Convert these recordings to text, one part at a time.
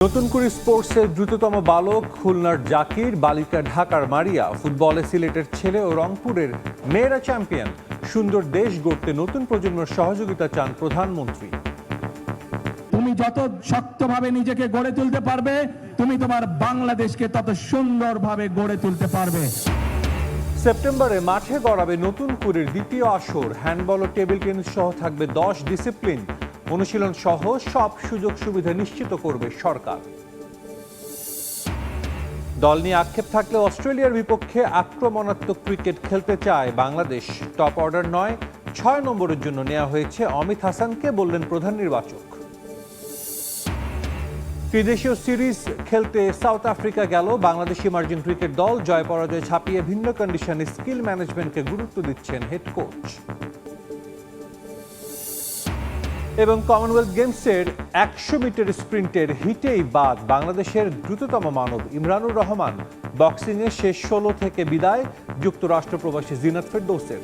নতুন করে স্পোর্টসের দ্রুততম বালক খুলনার জাকির, বালিকা ঢাকার মারিয়া, ফুটবলে সিলেটের ছেলে ও রংপুরের মেয়েরা চ্যাম্পিয়ন। সুন্দর দেশ গড়তে নতুন প্রজন্মের সহযোগিতা চান প্রধানমন্ত্রী। তুমি যত শক্তভাবে নিজেকে গড়ে তুলতে পারবে, তুমি তোমার বাংলাদেশকে তত সুন্দরভাবে গড়ে তুলতে পারবে। সেপ্টেম্বরে মাঠে গড়াবে নতুন কুড়ির দ্বিতীয় আসর। হ্যান্ডবল ও টেবিল টেনিস সহ থাকবে 10 ডিসিপ্লিন। অনুশীলন সহ সব সুযোগ সুবিধা নিশ্চিত করবে সরকার। দল নিয়ে আক্ষেপ থাকলে অস্ট্রেলিয়ার বিপক্ষে আক্রমণাত্মক ক্রিকেট খেলতে চায় বাংলাদেশ। টপ অর্ডার নয়, 6 নম্বরের জন্য নেওয়া হয়েছে অমিত হাসানকে, বললেন প্রধান নির্বাচক। ত্রিদেশীয় সিরিজ খেলতে সাউথ আফ্রিকা গেল বাংলাদেশ ইমার্জিং ক্রিকেট দল। জয় পরাজয় ছাপিয়ে ভিন্ন কন্ডিশনে স্কিল ম্যানেজমেন্টকে গুরুত্ব দিচ্ছেন হেড কোচ। এবং কমনওয়েলথ গেমসের 100 মিটার স্প্রিন্টের হিটেই বাদ বাংলাদেশের দ্রুততম মানব ইমরানুর রহমান। বক্সিংয়ে শেষ 16 থেকে বিদায় যুক্তরাষ্ট্র প্রবাসী জিনাত ফেরদৌসের।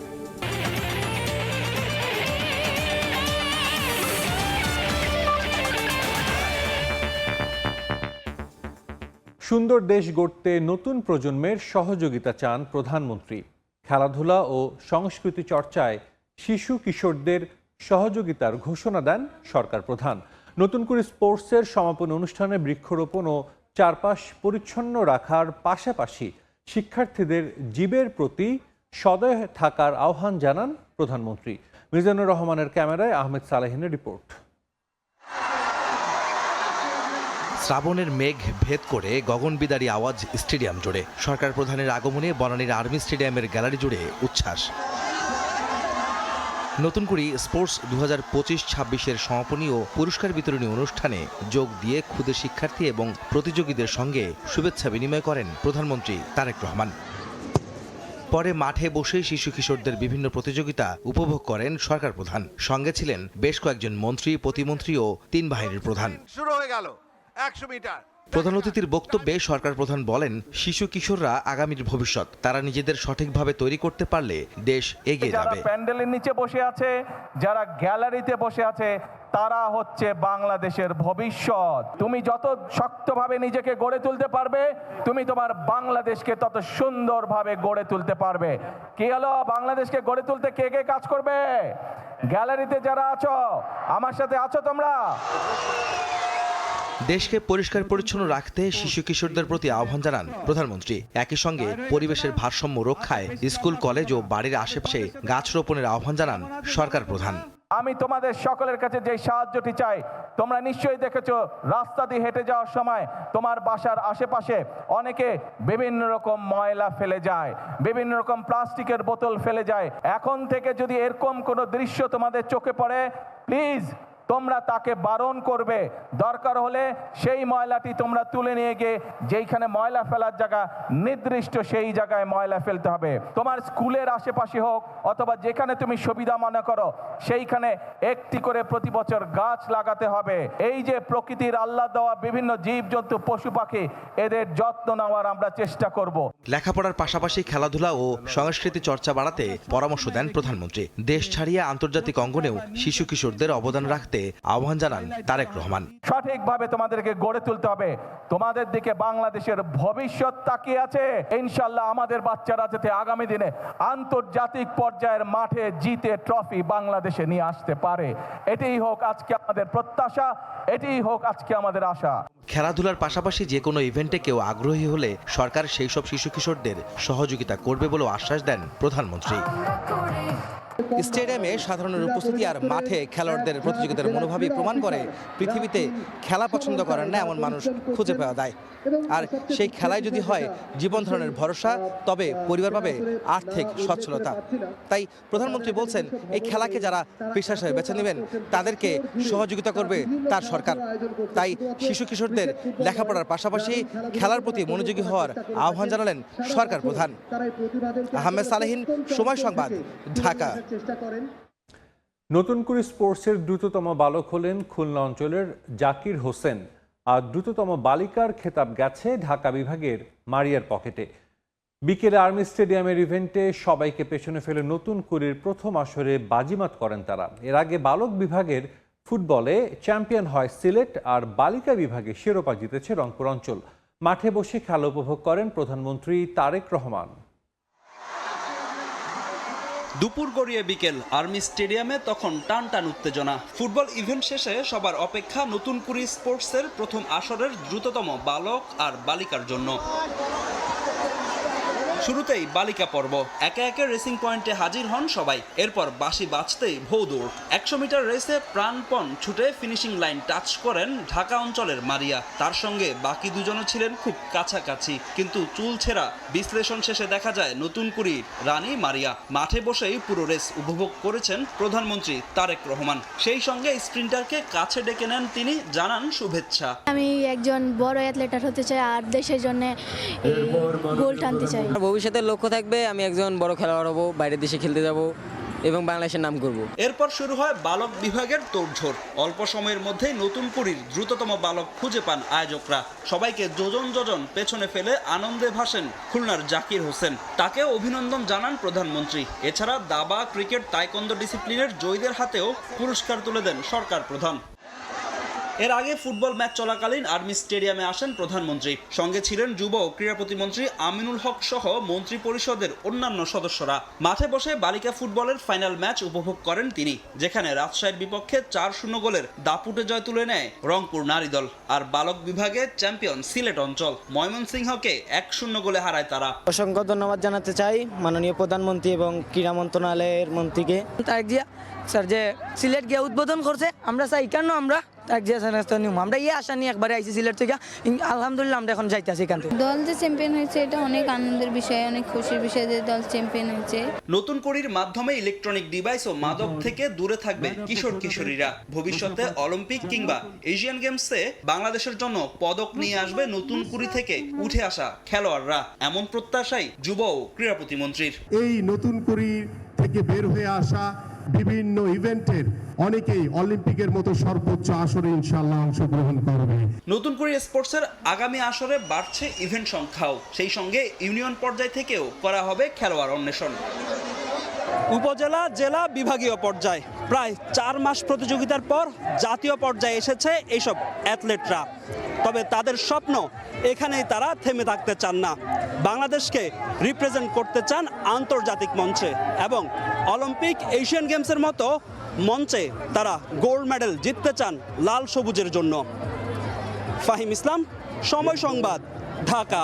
সুন্দর দেশ গড়তে নতুন প্রজন্মের সহযোগিতা চান প্রধানমন্ত্রী। খেলাধুলা ও সংস্কৃতি চর্চায় শিশু কিশোরদের সহযোগিতার ঘোষণা দেন সরকার প্রধান। নতুন করে স্পোর্টসের সমাপনী অনুষ্ঠানে বৃক্ষরোপণ ও চারপাশ পরিচ্ছন্ন রাখার পাশাপাশি শিক্ষার্থীদের জীবের প্রতি সদয় থাকার আহ্বান জানান প্রধানমন্ত্রী। মিজানুর রহমানের ক্যামেরায় আহমেদ সালেহিনের রিপোর্ট। শ্রাবণের মেঘ ভেদ করে গগনবিদারী আওয়াজ স্টেডিয়াম জুড়ে। সরকার প্রধানের আগমনে বনানীর আর্মি স্টেডিয়ামের গ্যালারি জুড়ে উচ্ছ্বাস। নতুন করে স্পোর্টস 2025-26-এর সমাপনী ও পুরস্কার বিতরণী অনুষ্ঠানে যোগ দিয়ে ক্ষুদে শিক্ষার্থী এবং প্রতিযোগীদের সঙ্গে শুভেচ্ছা বিনিময় করেন প্রধানমন্ত্রী তারেক রহমান। পরে মাঠে বসে শিশু কিশোরদের বিভিন্ন প্রতিযোগিতা উপভোগ করেন সরকার প্রধান। সঙ্গে ছিলেন বেশ কয়েকজন মন্ত্রী, প্রতিমন্ত্রী ও 3 বাহিনীর প্রধান। শুরু হয়ে গেল 100 মিটার। প্রধান অতিথির বক্তব্যে সরকার প্রধান বলেন, শিশু কিশোররা আগামীর ভবিষ্যৎ। তারা নিজেদের সঠিকভাবে তৈরি করতে পারলে দেশ এগিয়ে যাবে। যারা প্যান্ডেলের নিচে বসে আছে, যারা গ্যালারিতে বসে আছে, তারা হচ্ছে বাংলাদেশের ভবিষ্যৎ। তুমি যত শক্তভাবে নিজেকে গড়ে তুলতে পারবে, তুমি তোমার বাংলাদেশকে তত সুন্দরভাবে গড়ে তুলতে পারবে। কি হলো, বাংলাদেশকে গড়ে তুলতে কে কে কাজ করবে? গ্যালারিতে যারা আছো, আমার সাথে আছো তোমরা? দেশকে পরিষ্কার পরিচ্ছন্ন রাখতে শিশু কিশোরদের প্রতি আহ্বান জানান প্রধানমন্ত্রী। একই সঙ্গে পরিবেশের ভারসাম্য রক্ষায় স্কুল, কলেজ ও বাড়ির আশেপাশে গাছ রোপণের আহ্বান জানান সরকার প্রধান। আমি তোমাদের সকলের কাছে যে সাহায্যটি চাই, তোমরা নিশ্চয়ই দেখেছো রাস্তা দিয়ে হেঁটে যাওয়ার সময় তোমার বাসার আশেপাশে অনেকে বিভিন্ন রকম ময়লা ফেলে যায়, বিভিন্ন রকম প্লাস্টিকের বোতল ফেলে যায়। এখন থেকে যদি এরকম কোনো দৃশ্য তোমাদের চোখে পড়ে, প্লিজ তোমরা তাকে বারণ করবে। দরকার হলে সেই ময়লাটি তোমরা তুলে নিয়ে গিয়ে যেইখানে ময়লা ফেলার জায়গা নির্দিষ্ট, সেই জায়গায় ময়লা ফেলতে হবে। তোমার স্কুলের আশেপাশে হোক অথবা যেখানে তুমি সুবিধা মনে করো, সেইখানে একটি করে প্রতি বছর গাছ লাগাতে হবে। এই যে প্রকৃতির আল্লাহ দেওয়া বিভিন্ন জীবজন্তু, পশু পাখি, এদের যত্ন নেওয়ার আমরা চেষ্টা করব। লেখাপড়ার পাশাপাশি খেলাধুলা ও সংস্কৃতি চর্চা বাড়াতে পরামর্শ দেন প্রধানমন্ত্রী। দেশ ছাড়িয়ে আন্তর্জাতিক অঙ্গনেও শিশু কিশোরদের অবদান রাখতে আহ্বান জানান তারেক রহমান। সঠিকভাবে তোমাদেরকে গড়ে তুলতে হবে। তোমাদের দিকে বাংলাদেশের ভবিষ্যৎ তাকিয়ে আছে। ইনশাআল্লাহ আমাদের বাচ্চারা যাতে আগামী দিনে আন্তর্জাতিক পর্যায়ের মাঠে জিতে ট্রফি বাংলাদেশে নিয়ে আসতে পারে, এটাই হোক আজকে আমাদের প্রত্যাশা, এটাই হোক আজকে আমাদের আশা। খেলাধুলার পাশাপাশি যে কোনো ইভেন্টে কেউ আগ্রহী হলে সরকার সেই সব শিশু কিশোরদের সহযোগিতা করবে বলেও আশ্বাস দেন প্রধানমন্ত্রী। স্টেডিয়ামে সাধারণের উপস্থিতি আর মাঠে খেলোয়াড়দের প্রতিযোগিতার মনোভাবই প্রমাণ করে পৃথিবীতে খেলা পছন্দ করেন না এমন মানুষ খুঁজে পাওয়া যায়। আর সেই খেলায় যদি হয় জীবন ধারণের ভরসা, তবে পরিবার পাবে আর্থিক সচ্ছলতা। তাই প্রধানমন্ত্রী বলছেন, এই খেলাকে যারা পেশা হিসেবে বেছে নেবেন তাদেরকে সহযোগিতা করবে তার সরকার। তাই শিশু কিশোরদের লেখাপড়ার পাশাপাশি খেলার প্রতি মনোযোগী হওয়ার আহ্বান জানালেন সরকার প্রধান। আহমেদ সালেহিন, সময় সংবাদ, ঢাকা। নতুন করে স্পোর্টসের দ্রুততম বালক হলেন খুলনা অঞ্চলের জাকির হোসেন। আর দ্রুততম বালিকার খেতাব গেছে ঢাকা বিভাগের মারিয়ার পকেটে। বিকেলে আর্মি স্টেডিয়ামের ইভেন্টে সবাইকে পেছনে ফেলে নতুন কুড়ির প্রথম আসরে বাজিমাত করেন তারা। এর আগে বালক বিভাগের ফুটবলে চ্যাম্পিয়ন হয় সিলেট, আর বালিকা বিভাগে শিরোপা জিতেছে রংপুর অঞ্চল। মাঠে বসে খেলা উপভোগ করেন প্রধানমন্ত্রী তারেক রহমান। দুপুর গড়িয়ে বিকেল আর্মি স্টেডিয়ামে তখন টান টান উত্তেজনা। ফুটবল ইভেন্ট শেষে সবার অপেক্ষা নতুন কুড়ি স্পোর্টসের প্রথম আসরের দ্রুততম বালক আর বালিকার জন্য। শুরুতেই বালিকা পর্ব, একে একে রেসিং পয়েন্টে হাজির হন সবাই। এরপর বাঁশি বাজতেই ভৌ দৌড়। 100 মিটার রেসে প্রাণপণ ছুটে ফিনিশিং লাইন টাচ করেন ঢাকা অঞ্চলের মারিয়া। তার সঙ্গে বাকি দুজনও ছিলেন খুব কাছাকাছি, কিন্তু চুল ছেঁড়া। বিশ্লেষণ শেষে দেখা যায় নতুন কুড়ির রানী মারিয়া। মাঠে বসেই পুরো রেস উপভোগ করেছেন প্রধানমন্ত্রী তারেক রহমান। সেই সঙ্গে স্প্রিন্টারকে কাছে ডেকে নেন তিনি, জানান শুভেচ্ছা। আমি একজন বড় অ্যাথলেটার হতে চাই আর দেশের জন্য গোল্ড আনতে চাই। ভবিষ্যতের লক্ষ্য থাকবে আমি একজন বড় খেলোয়াড় হব, বাইরের দেশে খেলতে যাব এবং বাংলাদেশের নাম করব। এরপর শুরু হয় বালক বিভাগের তোড়ঝোড়। অল্প সময়ের মধ্যেই নতুন কুড়ির দ্রুততম বালক খুঁজে পান আয়োজকরা। সবাইকে যোজন যোজন পেছনে ফেলে আনন্দে ভাসেন খুলনার জাকির হোসেন। তাকেও অভিনন্দন জানান প্রধানমন্ত্রী। এছাড়া দাবা, ক্রিকেট, তাইকোয়ান্দো ডিসিপ্লিনের জয়ীদের হাতেও পুরস্কার তুলে দেন সরকার প্রধান। এর আগে ফুটবল ম্যাচ চলাকালীন আর্মি স্টেডিয়ামে আসেন প্রধানমন্ত্রী। সঙ্গে ছিলেন যুব ও ক্রীড়া প্রতিমন্ত্রী আমিনুল হক সহ মন্ত্রী পরিষদের অন্যান্য সদস্যরা। মাঠে বসে বালিকা ফুটবলের ফাইনাল ম্যাচ উপভোগ করেন তিনি, যেখানে রাজশাহীর বিপক্ষে 4-0 গোলের দাপুটে জয় তুলে নেয় রংপুর নারী দল। আর বালক বিভাগে চ্যাম্পিয়ন সিলেট অঞ্চল। ময়মনসিংহকে 1-0 গোলে হারায় তারা। অসংখ্য ধন্যবাদ জানাতে চাই মাননীয় প্রধানমন্ত্রী এবং ক্রীড়া মন্ত্রণালয়ের মন্ত্রীকে। তারেক জিয়া স্যার যে সিলেট গিয়ে উদ্বোধন করছে, আমরা চাই কেন আমরা তারেক জিয়া স্যার নিয়ম আমরা আশা নিয়ে একবারে আইসি সিলেট থেকে। আলহামদুলিল্লাহ আমরা এখন যাইতেছি এখান থেকে। দল যে চ্যাম্পিয়ন হয়েছে এটা অনেক আনন্দের বিষয়, অনেক খুশির বিষয় যে দল চ্যাম্পিয়ন হয়েছে। নতুন কুড়ির মাধ্যমে ইলেকট্রনিক ডিভাইস ও মাদক থেকে দূরে থাকবে কিশোর কিশোরীরা। ভবিষ্যতে অলিম্পিক কিংবা এশিয়ান গেমসে বাংলাদেশের জন্য পদক নিয়ে আসবে নতুন কুড়ি থেকে উঠে আসা খেলোয়াড়রা, এমন প্রত্যাশাই যুব ও ক্রীড়া প্রতিমন্ত্রীর। এই নতুন কুড়ি থেকে বের হয়ে আসা বিভিন্ন ইভেন্টের অনেকেই অলিম্পিকের মতো সর্বোচ্চ আসরে ইনশাআল্লাহ অংশগ্রহণ করবে। নতুন কুড়ি স্পোর্টসের আগামী আসরে বাড়ছে ইভেন্ট সংখ্যাও। সেই সঙ্গে ইউনিয়ন পর্যায় থেকেও করা হবে খেলোয়াড় অন্বেষণ। উপজেলা, জেলা, বিভাগীয় পর্যায় প্রায় 4 মাস প্রতিযোগিতার পর জাতীয় পর্যায়ে এসেছে এইসব অ্যাথলেটরা। তবে তাদের স্বপ্ন, এখানেই তারা থেমে থাকতে চান না। বাংলাদেশকে রিপ্রেজেন্ট করতে চান আন্তর্জাতিক মঞ্চে এবং অলিম্পিক, এশিয়ান গেমসের মতো মঞ্চে তারা গোল্ড মেডেল জিততে চান লাল সবুজের জন্য। ফাহিম ইসলাম, সময় সংবাদ, ঢাকা।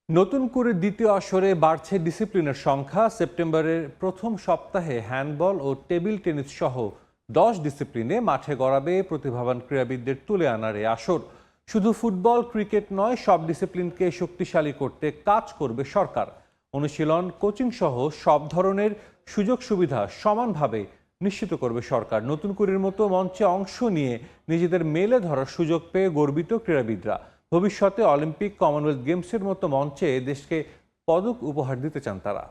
নতুন করে দ্বিতীয় আসরে বাড়ছে ডিসিপ্লিনের সংখ্যা। সেপ্টেম্বরের প্রথম সপ্তাহে হ্যান্ডবল ও টেবিল টেনিস সহ 10 ডিসিপ্লিনে মাঠে গড়াবে প্রতিভাবান ক্রীড়াবিদদের তুলে আনার এই আসর। শুধু ফুটবল, ক্রিকেট নয়, সব ডিসিপ্লিনকে শক্তিশালী করতে কাজ করবে সরকার। অনুশীলন, কোচিং সহ সব ধরনের সুযোগ সুবিধা সমানভাবে নিশ্চিত করবে সরকার। নতুন কুড়ির মতো মঞ্চে অংশ নিয়ে নিজেদের মেলে ধরার সুযোগ পেয়ে গর্বিত ক্রীড়াবিদরা। ভবিষ্যতে অলিম্পিক, কমনওয়েলথ গেমসের মতো মঞ্চে দেশকে পদক উপহার দিতে চান তারা।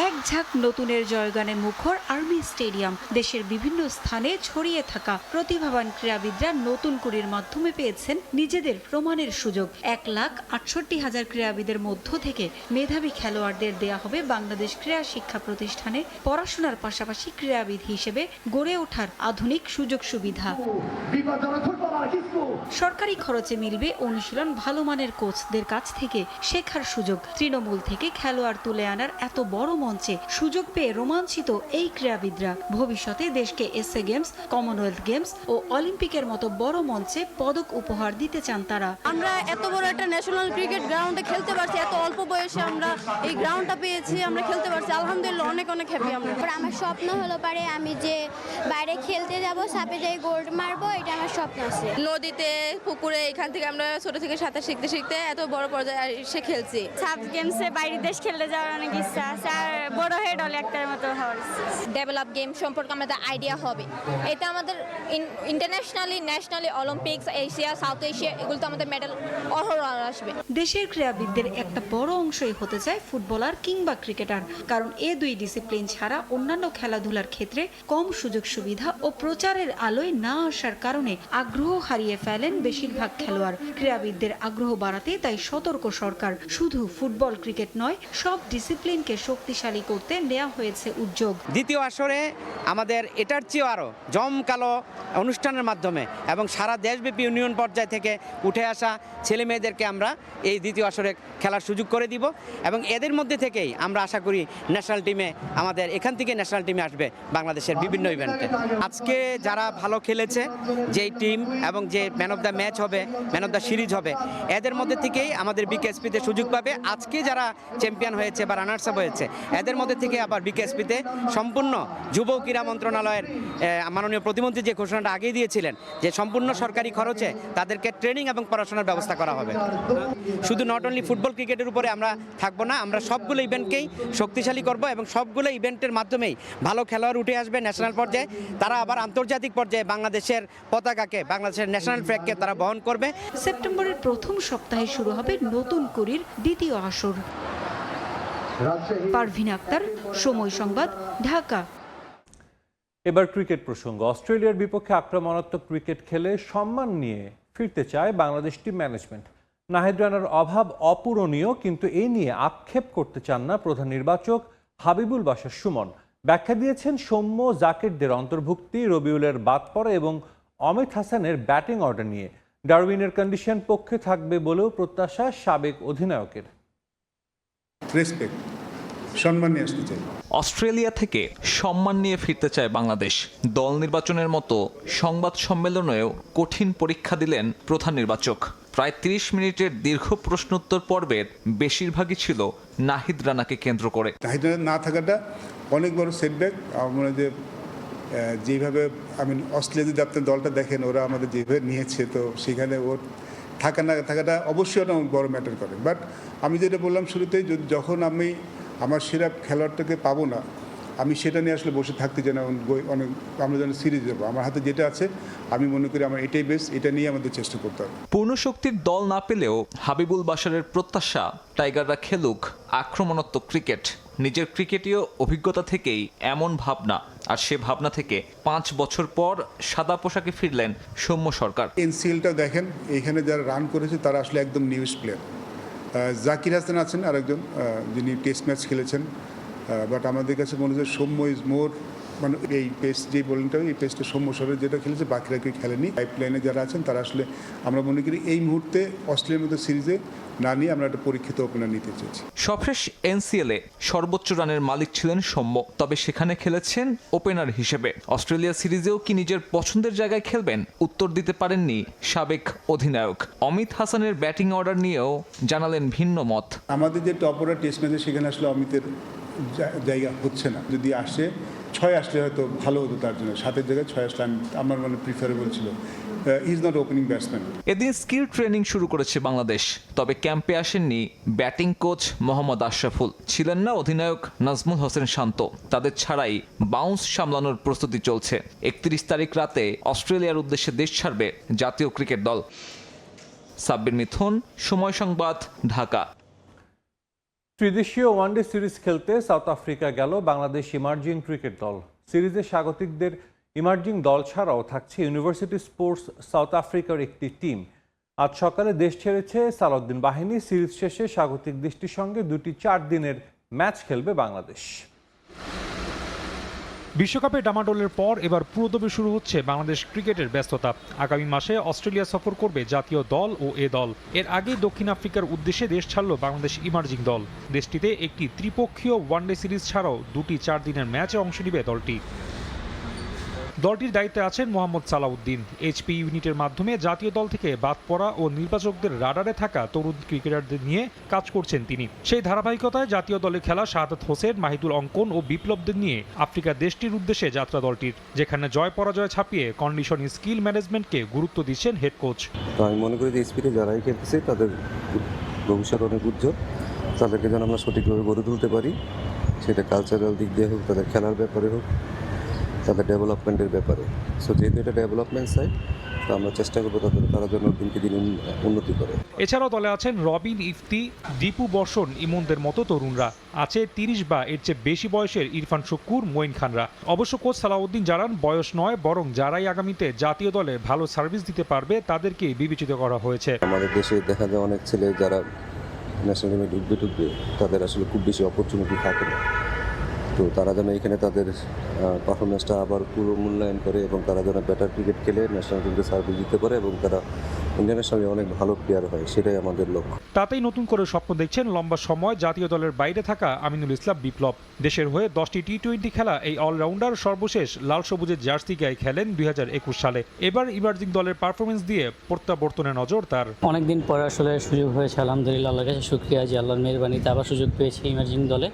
এক ঝাঁক নতুনের জয়গানে মুখর আর্মি স্টেডিয়াম। দেশের বিভিন্ন স্থানে ছড়িয়ে থাকা প্রতিভাবান ক্রীড়াবিদরা নতুন কুড়ির মাধ্যমে পেয়েছেন নিজেদের প্রমাণের সুযোগ। 1,68,000 ক্রীড়াবিদের মধ্য থেকে মেধাবী খেলোয়াড়দের দেয়া হবে বাংলাদেশ ক্রীড়া শিক্ষা প্রতিষ্ঠানে পড়াশোনার পাশাপাশি ক্রীড়াবিদ হিসেবে গড়ে ওঠার আধুনিক সুযোগ সুবিধা। সরকারি খরচে মিলবে অনুশীলন, ভালো মানের কোচদের কাছ থেকে শেখার সুযোগ। তৃণমূল থেকে খেলোয়াড় তুলে আনার এত বড় মঞ্চে সুযোগ পেয়ে রোমাঞ্চিত এই ক্রীড়াবিদরা ভবিষ্যতে দেশকে এসএ গেমস, কমনওয়েলথ গেমস ও অলিম্পিকের মতো বড় মঞ্চে পদক উপহার দিতে চান তারা। আমরা এত বড় একটা ন্যাশনাল ক্রিকেট গ্রাউন্ডে খেলতে পারছি, এত অল্প বয়সে আমরা এই গ্রাউন্ডটা পেয়েছি, আমরা খেলতে পারছি, আলহামদুলিল্লাহ অনেক অনেক হ্যাপি আমরা। আমার স্বপ্ন হলো পারে আমি যে বাইরে খেলতে যাব, সাপে যাই গোল্ড মারবো, এটা আমার স্বপ্ন আছে। নদীতে, পুকুরে, এখান থেকে আমরা ছোট থেকে সাঁতার শিখতে শিখতে এত বড় পর্যায়ে এসে খেলছি। সাব গেমসে বাইরের দেশ খেলতে যাওয়ার অনেক ইচ্ছা আছে, আর বড় হেড হলে একটার মতো হওয়ার। ডেভেলপ গেম সম্পর্কে আমাদের আইডিয়া হবে। এটা আমাদের internationally, nationally, Olympics, Asia, south Asia, এগুলো তো আমাদের মেডেল অহরহ আসবে। দেশের ক্রীড়াবিদদের একটা বড় অংশই হতে চায় ফুটবলার কিংবা ক্রিকেটার, কারণ এ দুই ডিসিপ্লিন ছাড়া অন্যান্য খেলাধুলার ক্ষেত্রে কম সুযোগ সুবিধা ও প্রচারের আলোয় না আসার কারণে আগ্রহ হারিয়ে ফেলেন বেশিরভাগ খেলোয়াড়। ক্রীড়াবিদদের আগ্রহ বাড়াতে তাই সতর্ক সরকার। শুধু ফুটবল ক্রিকেট নয়, সব ডিসিপ্লিনকে শক্তিশালী করতে নেওয়া হয়েছে উদ্যোগ। দ্বিতীয় আসরে আমাদের এটার চেয়েও আরও জমকালো অনুষ্ঠানের মাধ্যমে এবং সারা দেশব্যাপী ইউনিয়ন পর্যায় থেকে উঠে আসা ছেলে মেয়েদেরকে আমরা এই দ্বিতীয় আসরে খেলার সুযোগ করে দিব এবং এদের মধ্যে থেকেই আমরা আশা করি ন্যাশনাল টিমে আমাদের এখান থেকে ন্যাশনাল টিমে আসবে বাংলাদেশের বিভিন্ন ইভেন্টে। আজকে যারা ভালো খেলেছে, যেই টিম এবং যে ম্যান অফ দ্য ম্যাচ হবে, ম্যান অফ দ্য সিরিজ হবে, এদের মধ্যে থেকেই আমাদের বিকেএসপিতে সুযোগ পাবে। আজকে যারা চ্যাম্পিয়ন হয়েছে বা রানার্স আপ হয়েছে, এদের মধ্যে থেকে আবার বিকেএসপিতে সম্পূর্ণ যুব ক্রীড়া মন্ত্রণালয়ের মাননীয় প্রতিমন্ত্রী যে ঘোষণাটা আগেই দিয়েছিলেন যে সম্পূর্ণ সরকারি খরচে তাদেরকে ট্রেনিং এবং পড়াশোনার ব্যবস্থা করা হবে। শুধু নট অনলি ফুটবল ক্রিকেটের উপরে আমরা থাকবো না, আমরা সবগুলো ইভেন্টকেই শক্তিশালী করব এবং সবগুলো ইভেন্টের মাধ্যমেই ভালো খেলোয়াড় উঠে আসবে ন্যাশনাল পর্যায়ে। তারা আবার আন্তর্জাতিক পর্যায়ে বাংলাদেশের পতাকাকে, বাংলাদেশের ন্যাশনাল ফ্ল্যাগকে তারা বহন করবে। সেপ্টেম্বরের প্রথম সপ্তাহে শুরু হবে নতুন কুড়ির দ্বিতীয় আসর। পারভিন আক্তার, সময় সংবাদ, ঢাকা। এবার ক্রিকেট প্রসঙ্গ। অস্ট্রেলিয়ার বিপক্ষে আক্রমণাত্মক ক্রিকেট খেলে সম্মান নিয়ে ফিরতে চায় বাংলাদেশ টিম ম্যানেজমেন্ট। নাহিদ রানার অভাব অপূরণীয়, কিন্তু এই নিয়ে আক্ষেপ করতে চান না প্রধান নির্বাচক হাবিবুল বাশার সুমন। ব্যাখ্যা দিয়েছেন সৌম্য জাকিরদের অন্তর্ভুক্তি, রবিউলের বাদ পড়া এবং অমিত হাসানের ব্যাটিং অর্ডার নিয়ে। ডারউইনের কন্ডিশন পক্ষে থাকবে বলেও প্রত্যাশা সাবেক অধিনায়কের। রেসপেক্ট, সম্মান নিয়ে আসতে চাই। অস্ট্রেলিয়া থেকে সম্মান নিয়ে ফিরতে চায় বাংলাদেশ। দল নির্বাচনের মতো সংবাদ সম্মেলনেও কঠিন পরীক্ষা দিলেন প্রধান নির্বাচক। প্রায় 30 মিনিটের দীর্ঘ প্রশ্নোত্তর পর্বের বেশিরভাগই ছিল নাহিদ রানাকে কেন্দ্র করে। নাহিদ রানা না থাকাটা অনেক বড় সেটব্যাক। আমার মনে হয় যে যেভাবে অস্ট্রেলিয়া যদি আপনার দলটা দেখেন, ওরা আমাদের যেভাবে নিয়েছে, তো সেখানে ওর থাকা না থাকাটা অবশ্যই একটা বড় ম্যাটার করে। বাট আমি যেটা বললাম শুরুতেই, যখন আমি আমার সেরা খেলোয়াড়টাকে পাবো না, আমি সেটা নিয়ে আসলে বসে থাকতে চাই না। অনেক আমরা যেন সিরিজ যাবো, আমার হাতে যেটা আছে আমি মনে করি আমার এটাই বেস্ট, এটা নিয়ে আমাদের চেষ্টা করতে হবে। পূর্ণ শক্তির দল না পেলেও হাবিবুল বাশারের প্রত্যাশা টাইগাররা খেলুক আক্রমণাত্মক ক্রিকেট। নিজের ক্রিকেটীয় অভিজ্ঞতা থেকেই এমন ভাবনা, আর সে ভাবনা থেকে 5 বছর পর সাদা পোশাকে ফিরলেন সৌম্য সরকার। এনসিএলটা দেখেন, এখানে যারা রান করেছে তারা আসলে একদম নিউজ প্লেয়ার। জাকির হাসান আছেন আরেকজন, যিনি টেস্ট ম্যাচ খেলেছেন। বাট আমাদের কাছে মনে হচ্ছে সৌম্য ইজ মোর, মানে এই পেস্ট যে বোলিংটা, এই পেস্টটা সৌম্য সরের যেটা খেলেছে, বাকিরা কেউ খেলেনি। পাইপলাইনে যারা আছেন তারা আসলে আমরা মনে করি এই মুহূর্তে অস্ট্রেলিয়ার মধ্যে সিরিজে না নিয়ে আমরা একটা পরীক্ষিত ওপেনার নিতে চেয়েছি। সবশেষ এনসিএলে সর্বোচ্চ রানের মালিক ছিলেন সৌম্য, তবে সেখানে খেলেছেন ওপেনার হিসেবে। অস্ট্রেলিয়া সিরিজেও কি নিজের পছন্দের জায়গায় খেলবেন, উত্তর দিতে পারেননি সাবেক অধিনায়ক। অমিত হাসানের ব্যাটিং অর্ডার নিয়েও জানালেন ভিন্ন মত। আমাদের যে টপ অর্ডার টেস্ট ম্যাচে, সেখানে আসলে অমিতের জায়গা হচ্ছে না। যদি আসে 6 আসলে হয়তো ভালো হতো তার জন্য, 7-এর জায়গায় 6 আসলে আমার মানে প্রিফারেবল ছিল। Is not opening batsman. এদিন স্কিল ট্রেনিং শুরু করেছে বাংলাদেশ, তবে ক্যাম্পে আসেননি ব্যাটিং কোচ মোহাম্মদ আশরাফুল, ছিলেন না অধিনায়ক নাজমুল হোসেন শান্ত। তাদের ছাড়াই বাউন্স সামলানোর প্রস্তুতি চলছে। 31 তারিখ রাতে অস্ট্রেলিয়ার উদ্দেশ্যে দেশ ছাড়বে জাতীয় ক্রিকেট দল। সাব্বির মিথুন, সময় সংবাদ, ঢাকা। ত্রিদেশীয় ওয়ানডে সিরিজ খেলতে সাউথ আফ্রিকা গেল বাংলাদেশ ইমার্জিং ক্রিকেট দল। সিরিজে স্বাগতিকদের ইমার্জিং দল ছাড়াও থাকছে ইউনিভার্সিটি স্পোর্টস সাউথ আফ্রিকার একটি টিম। আজ সকালে দেশ ছেড়েছে সালাউদ্দিন বাহিনী। সিরিজ শেষে স্বাগতিক দেশটির সঙ্গে 2টি 4 দিনের ম্যাচ খেলবে বাংলাদেশ। বিশ্বকাপে ডামাডোলের পর এবার পুরোদমে শুরু হচ্ছে বাংলাদেশ ক্রিকেটের ব্যস্ততা। আগামী মাসে অস্ট্রেলিয়া সফর করবে জাতীয় দল ও এ দল। এর আগেই দক্ষিণ আফ্রিকার উদ্দেশ্যে দেশ ছাড়ল বাংলাদেশ ইমার্জিং দল। দেশটিতে একটি ত্রিপক্ষীয় ওয়ানডে সিরিজ ছাড়াও 2টি 4 দিনের ম্যাচে অংশ নেবে দলটি। দলটির দায়িত্বে আছেন মোহাম্মদ সালাউদ্দিন। এইচপি ইউনিটের মাধ্যমে জাতীয় দল থেকে বাদ পড়া ও নির্বাচকদের রাডারে থাকা তরুণ ক্রিকেটারদের নিয়ে কাজ করছেন তিনি। সেই ধারাবাহিকতায় জাতীয় দলে খেলা শাহাদাত হোসেন, মাহিদুল অঙ্কন ও বিপ্লবদের নিয়ে আফ্রিকা দেশটির উদ্দেশ্যে যাত্রা দলটির, যেখানে জয় পরাজয় ছাপিয়ে কন্ডিশন স্কিল ম্যানেজমেন্টকে গুরুত্ব দিচ্ছেন হেড কোচ। আমি মনে করি যে এইচপিতে যারাই খেলতেছে তাদের ভবিষ্যৎ অনেক উজ্জ্বল। তাদেরকে যেন আমরা সঠিকভাবে গড়ে তুলতে পারি, সেটা কালচারাল দিক দিয়ে হোক, তাদের খেলার ব্যাপারে হোক, তাদের ডেভেলপমেন্টের ব্যাপারে। সো যেহেতু এটা ডেভেলপমেন্ট সাইড, তো আমরা চেষ্টা করবো তারা যেন দিনকে দিন উন্নতি করে। এছাড়াও দলে আছেন রবিন, ইফতি, দীপু, বর্ষণ, ইমনদের মতো তরুণরা। আছে 30 বা এর চেয়ে বেশি বয়সের ইরফান শুক্কুর, মঈন খানরা। অবশ্য কোচ সালাউদ্দিন জানান, বয়স নয় বরং যারাই আগামীতে জাতীয় দলে ভালো সার্ভিস দিতে পারবে তাদেরকে বিবেচিত করা হয়েছে। আমাদের দেশে দেখা যায় অনেক ছেলে যারা ন্যাশনাল টিমে ঢুকবে তাদের আসলে খুব বেশি অপরচুনিটি থাকে না। তো তারা যেন এখানে তাদের পারফরমেন্সটা আবার পুরো মূল্যায়ন করে এবং তারা যেন বেটার ক্রিকেট খেলে ন্যাশনাল টিমকে সার্ভিস দিতে পারে এবং তারা ইন্টারন্যাশনালি অনেক ভালো প্লেয়ার হয়, সেটাই আমাদের লক্ষ্য। তাতেই নতুন করে স্বপ্ন দেখছেন লম্বা সময় জাতীয় দলের বাইরে থাকা আমিনুল ইসলাম বিপ্লব। দেশের হয়ে 10টি টি-20 খেলা এই অলরাউন্ডার সর্বশেষ লাল সবুজের জার্সি গায়ে খেলেন 2021 সালে। এবার ইমার্জিং দলের পারফরমেন্স দিয়ে প্রত্যাবর্তনে নজর তার। অনেকদিন পরে আসলে সুযোগ হয়েছে, আলহামদুলিল্লাহ, আল্লাহর কাছে শুকরিয়া যে আল্লাহর মেহেরবানিতে আবার সুযোগ পেয়েছি ইমার্জিং দলে।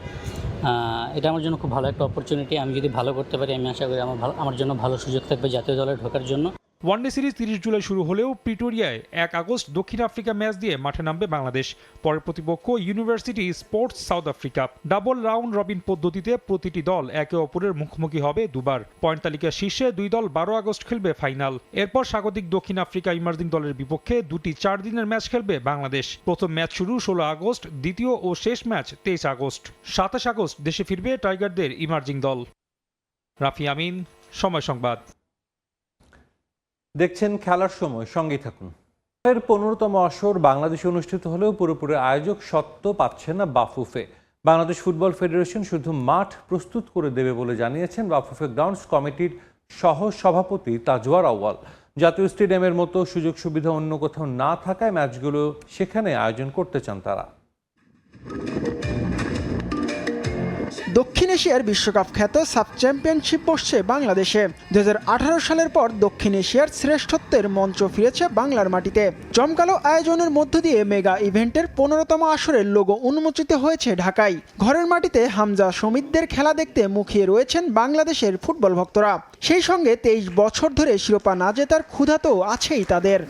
এটা আমার জন্য খুব ভালো একটা অপরচুনিটি। আমি যদি ভালো করতে পারি, আমি আশা করি আমার জন্য ভালো সুযোগ থাকবে জাতীয় দলে ঢোকার জন্য। ওয়ানডে সিরিজ 30 জুলাই শুরু হলেও প্রিটোরিয়ায় 1 আগস্ট দক্ষিণ আফ্রিকা ম্যাচ দিয়ে মাঠে নামবে বাংলাদেশ। পরের প্রতিপক্ষ university sports south Africa. Double round robin পদ্ধতিতে প্রতিটি দল একে অপরের মুখোমুখি হবে দুবার। পয়েন্ট তালিকার শীর্ষে 2 দল 12 আগস্ট খেলবে ফাইনাল। এরপর স্বাগতিক দক্ষিণ আফ্রিকা ইমার্জিং দলের বিপক্ষে 2টি 4 দিনের ম্যাচ খেলবে বাংলাদেশ। প্রথম ম্যাচ শুরু 16 আগস্ট, দ্বিতীয় ও শেষ ম্যাচ 23 আগস্ট। 27 আগস্ট দেশে ফিরবে টাইগারদের ইমার্জিং দল। রাফি আমিন, সময় সংবাদ। দেখছেন খেলার সময়, সঙ্গেই থাকুন। এর 15তম আসর বাংলাদেশে অনুষ্ঠিত হলেও পুরোপুরি আয়োজক সত্ত্ব পাচ্ছে না বাফুফে। বাংলাদেশ ফুটবল ফেডারেশন শুধু মাঠ প্রস্তুত করে দেবে বলে জানিয়েছেন বাফুফে গ্রাউন্ডস কমিটির সহ সভাপতি তাজওয়ার আউয়াল। জাতীয় স্টেডিয়ামের মতো সুযোগ সুবিধা অন্য কোথাও না থাকায় ম্যাচগুলো সেখানে আয়োজন করতে চান তারা। দক্ষিণ এশিয়ার বিশ্বকাপ খ্যাত সাফ চ্যাম্পিয়নশিপ বসছে বাংলাদেশে। 2018 সালের পর দক্ষিণ এশিয়ার শ্রেষ্ঠত্বের মঞ্চ ফিরেছে বাংলার মাটিতে। জমকালো আয়োজনের মধ্য দিয়ে মেগা ইভেন্টের 15তম আসরের লোগো উন্মোচিত হয়েছে ঢাকায়। ঘরের মাটিতে হামজা সমিতদের খেলা দেখতে মুখিয়ে রয়েছেন বাংলাদেশের ফুটবল ভক্তরা। সেই সঙ্গে 23 বছর ধরে শিরোপা না জেতার ক্ষুধা তো আছেই তাদের।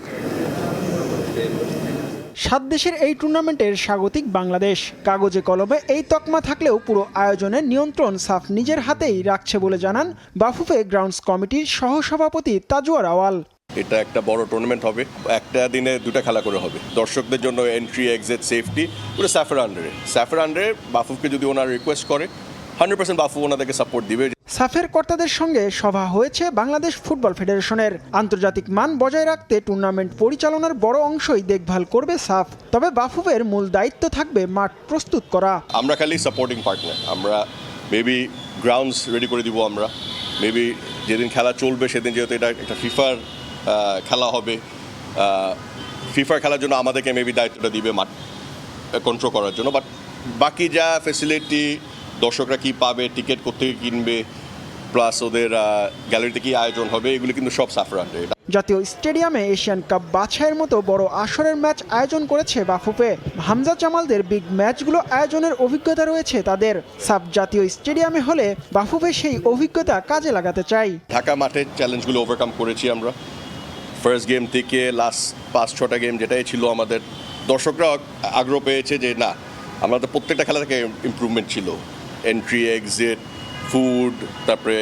7 দেশের এই টুর্নামেন্টের স্বাগতিক বাংলাদেশ। কাগজে কলমে এই তকমা থাকলেও পুরো আয়োজনের নিয়ন্ত্রণ সাফ নিজের হাতেই রাখছে বলে জানান বাফুফে গ্রাউন্ডস কমিটির সহসভাপতি তাজওয়ার আওয়াল। এটা একটা বড় টুর্নামেন্ট হবে, একটা দিনে 2টা খেলা করে হবে। দর্শকদের জন্য এন্ট্রি, এক্সিট, সেফটি পুরো সাফের আন্ডারে। বাফুফকে যদি ওনারা রিকোয়েস্ট করে 100% বাফু ওনাদেরকে সাপোর্ট দিবে। সাফের কর্তাদের সঙ্গে সভা হয়েছে বাংলাদেশ ফুটবল ফেডারেশনের। আন্তর্জাতিক মান বজায় রাখতে টুর্নামেন্ট পরিচালনার বড় অংশই দেখভাল করবে সাফ। তবে বাফুফের মূল দায়িত্ব থাকবে মাঠ প্রস্তুত করা। আমরা খালি সাপোর্টিং পার্টনার। আমরা মেবি গ্রাউন্ডস রেডি করে দিব। আমরা মেবি যেদিন খেলা চলবে সেদিন, যেহেতু এটা একটা ফিফার খেলা হবে, ফিফার খেলার জন্য আমাদেরকে মেবি দায়িত্বটা দিবে মাঠ কন্ট্রোল করার জন্য। বাট বাকি যা ফেসিলিটি, দর্শকরা কি পাবে, টিকিট কোথেকে কিনবে, প্লাস ওদের গ্যালারিতে কি আয়োজন হবে, এগুলো কিন্তু সব সাফের আন্ডারে। জাতীয় স্টেডিয়ামে এশিয়ান কাপ বাছাইয়ের মতো বড় আসরের ম্যাচ আয়োজন করেছে বাফুফে। হামজা জামালদের বিগ ম্যাচগুলো আয়োজনের অভিজ্ঞতা রয়েছে তাদের। সাব জাতীয় স্টেডিয়ামে হলে বাফুফে সেই অভিজ্ঞতা কাজে লাগাতে চাই। ঢাকা মাঠে চ্যালেঞ্জগুলো ওভারকাম করেছি আমরা। ফার্স্ট গেম থেকে লাস্ট 5-6টা গেম যেটাই ছিল, আমাদের দর্শকরা আগ্রহ পেয়েছে যে না, আমাদের প্রত্যেকটা খেলা থেকে ইমপ্রুভমেন্ট ছিল। এন্ট্রি, এক্সিট, ফুড, তারপরে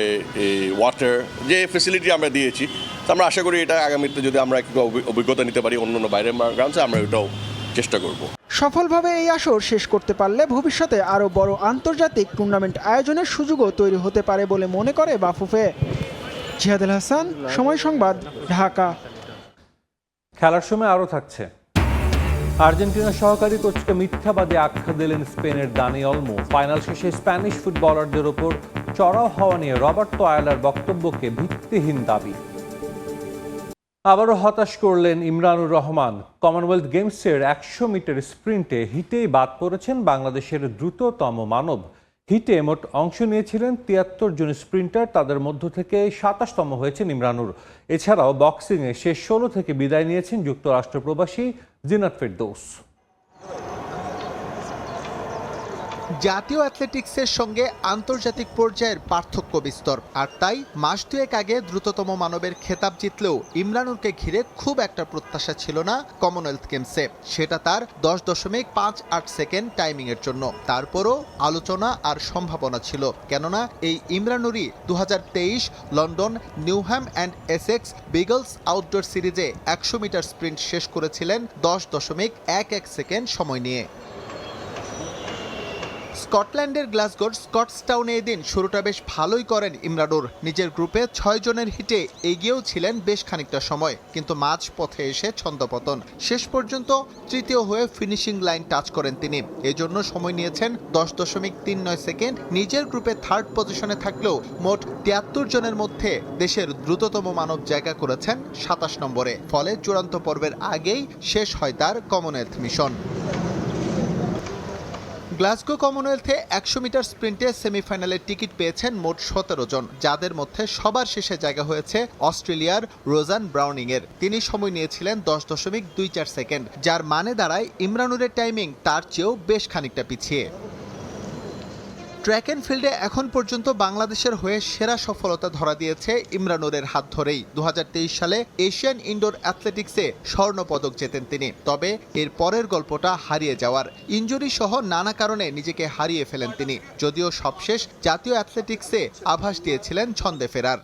ওয়াটার, যে ফেসিলিটি আমরা দিয়েছি, তো আমরা আশা করি এটা আগামীতে যদি আমরা একটু অভিজ্ঞতা নিতে পারি অন্য বাইরের গ্রাউন্ডে, আমরা এটাও চেষ্টা করব। সফলভাবে এই আসর শেষ করতে পারলে ভবিষ্যতে আরও বড় আন্তর্জাতিক টুর্নামেন্ট আয়োজনের সুযোগও তৈরি হতে পারে বলে মনে করে বাফুফে। জিহাদুল হাসান, সময় সংবাদ, ঢাকা। খেলার সময় আরও থাকছে। আর্জেন্টিনার সহকারী কোচকে মিথ্যাবাদী আখ্যা দিলেন স্পেনের দানি অলমো। ফাইনাল শেষে স্প্যানিশ ফুটবলারদের ওপর চড়াও হওয়া নিয়ে রবার্তো আয়ালার বক্তব্যকে ভিত্তিহীন দাবি। আবারও হতাশ করলেন ইমরানুর রহমান। কমনওয়েলথ গেমসের 100 মিটার স্প্রিন্টে হিটেই বাদ পড়েছেন বাংলাদেশের দ্রুততম মানব। হিটে মোট অংশ নিয়েছিলেন 73 জন স্প্রিন্টার, তাদের মধ্য থেকে 27তম হয়েছেন ইমরানুর। এছাড়াও বক্সিংয়ে শেষ 16 থেকে বিদায় নিয়েছেন যুক্তরাষ্ট্র প্রবাসী জিনাত ফেরদৌস। জাতীয় অ্যাথলেটিক্সের সঙ্গে আন্তর্জাতিক পর্যায়ের পার্থক্য বিস্তর, আর তাই মাস দুয়েক আগে দ্রুততম মানবের খেতাব জিতলেও ইমরানুরকে ঘিরে খুব একটা প্রত্যাশা ছিল না কমনওয়েলথ গেমসে। সেটা তার 10.58 সেকেন্ড টাইমিংয়ের জন্য। তারপরও আলোচনা আর সম্ভাবনা ছিল, কেননা এই ইমরানুরই 2023 London Newham and Essex Beagles outdoor সিরিজে 100 মিটার স্প্রিন্ট শেষ করেছিলেন 10.11 সেকেন্ড সময় নিয়ে। স্কটল্যান্ডের গ্লাসগোর স্কটসটাউনে এদিন শুরুটা বেশ ভালোই করেন ইমরানুর। নিজের গ্রুপে 6 জনের হিটে এগিয়েও ছিলেন বেশ খানিকটা সময়, কিন্তু মাঝ পথে এসে ছন্দপতন। শেষ পর্যন্ত তৃতীয় হয়ে ফিনিশিং লাইন টাচ করেন তিনি। এজন্য সময় নিয়েছেন 10.39 সেকেন্ড। নিজের গ্রুপে থার্ড পজিশনে থাকলেও মোট 73 জনের মধ্যে দেশের দ্রুততম মানব জায়গা করেছেন 27 নম্বরে। ফলে চূড়ান্ত পর্বের আগেই শেষ হয় তার কমনওয়েলথ মিশন। গ্লাসগো কমনওয়েলথে 100 মিটার স্প্রিন্টে সেমিফাইনালের টিকিট পেয়েছেন মোট 17 জন, যাদের মধ্যে সবার শেষে জায়গা হয়েছে অস্ট্রেলিয়ার রোজান ব্রাউনিংয়ের। তিনি সময় নিয়েছিলেন 10.24 সেকেন্ড, যার মানে দাঁড়ায় ইমরানুরের টাইমিং তার চেয়েও বেশ খানিকটা পিছিয়ে। ট্র্যাক অ্যান্ড ফিল্ডে এখন পর্যন্ত বাংলাদেশের হয়ে সেরা সফলতা ধরা দিয়েছে ইমরানুরের হাত ধরেই। 2023 সালে এশিয়ান ইনডোর অ্যাথলেটিক্সে স্বর্ণ পদক জেতেন তিনি। তবে এর পরের গল্পটা হারিয়ে যাওয়ার। ইনজুরি সহ নানা কারণে নিজেকে হারিয়ে ফেলেন তিনি, যদিও সবশেষ জাতীয় অ্যাথলেটিক্সে আভাস দিয়েছিলেন ছন্দে ফেরার।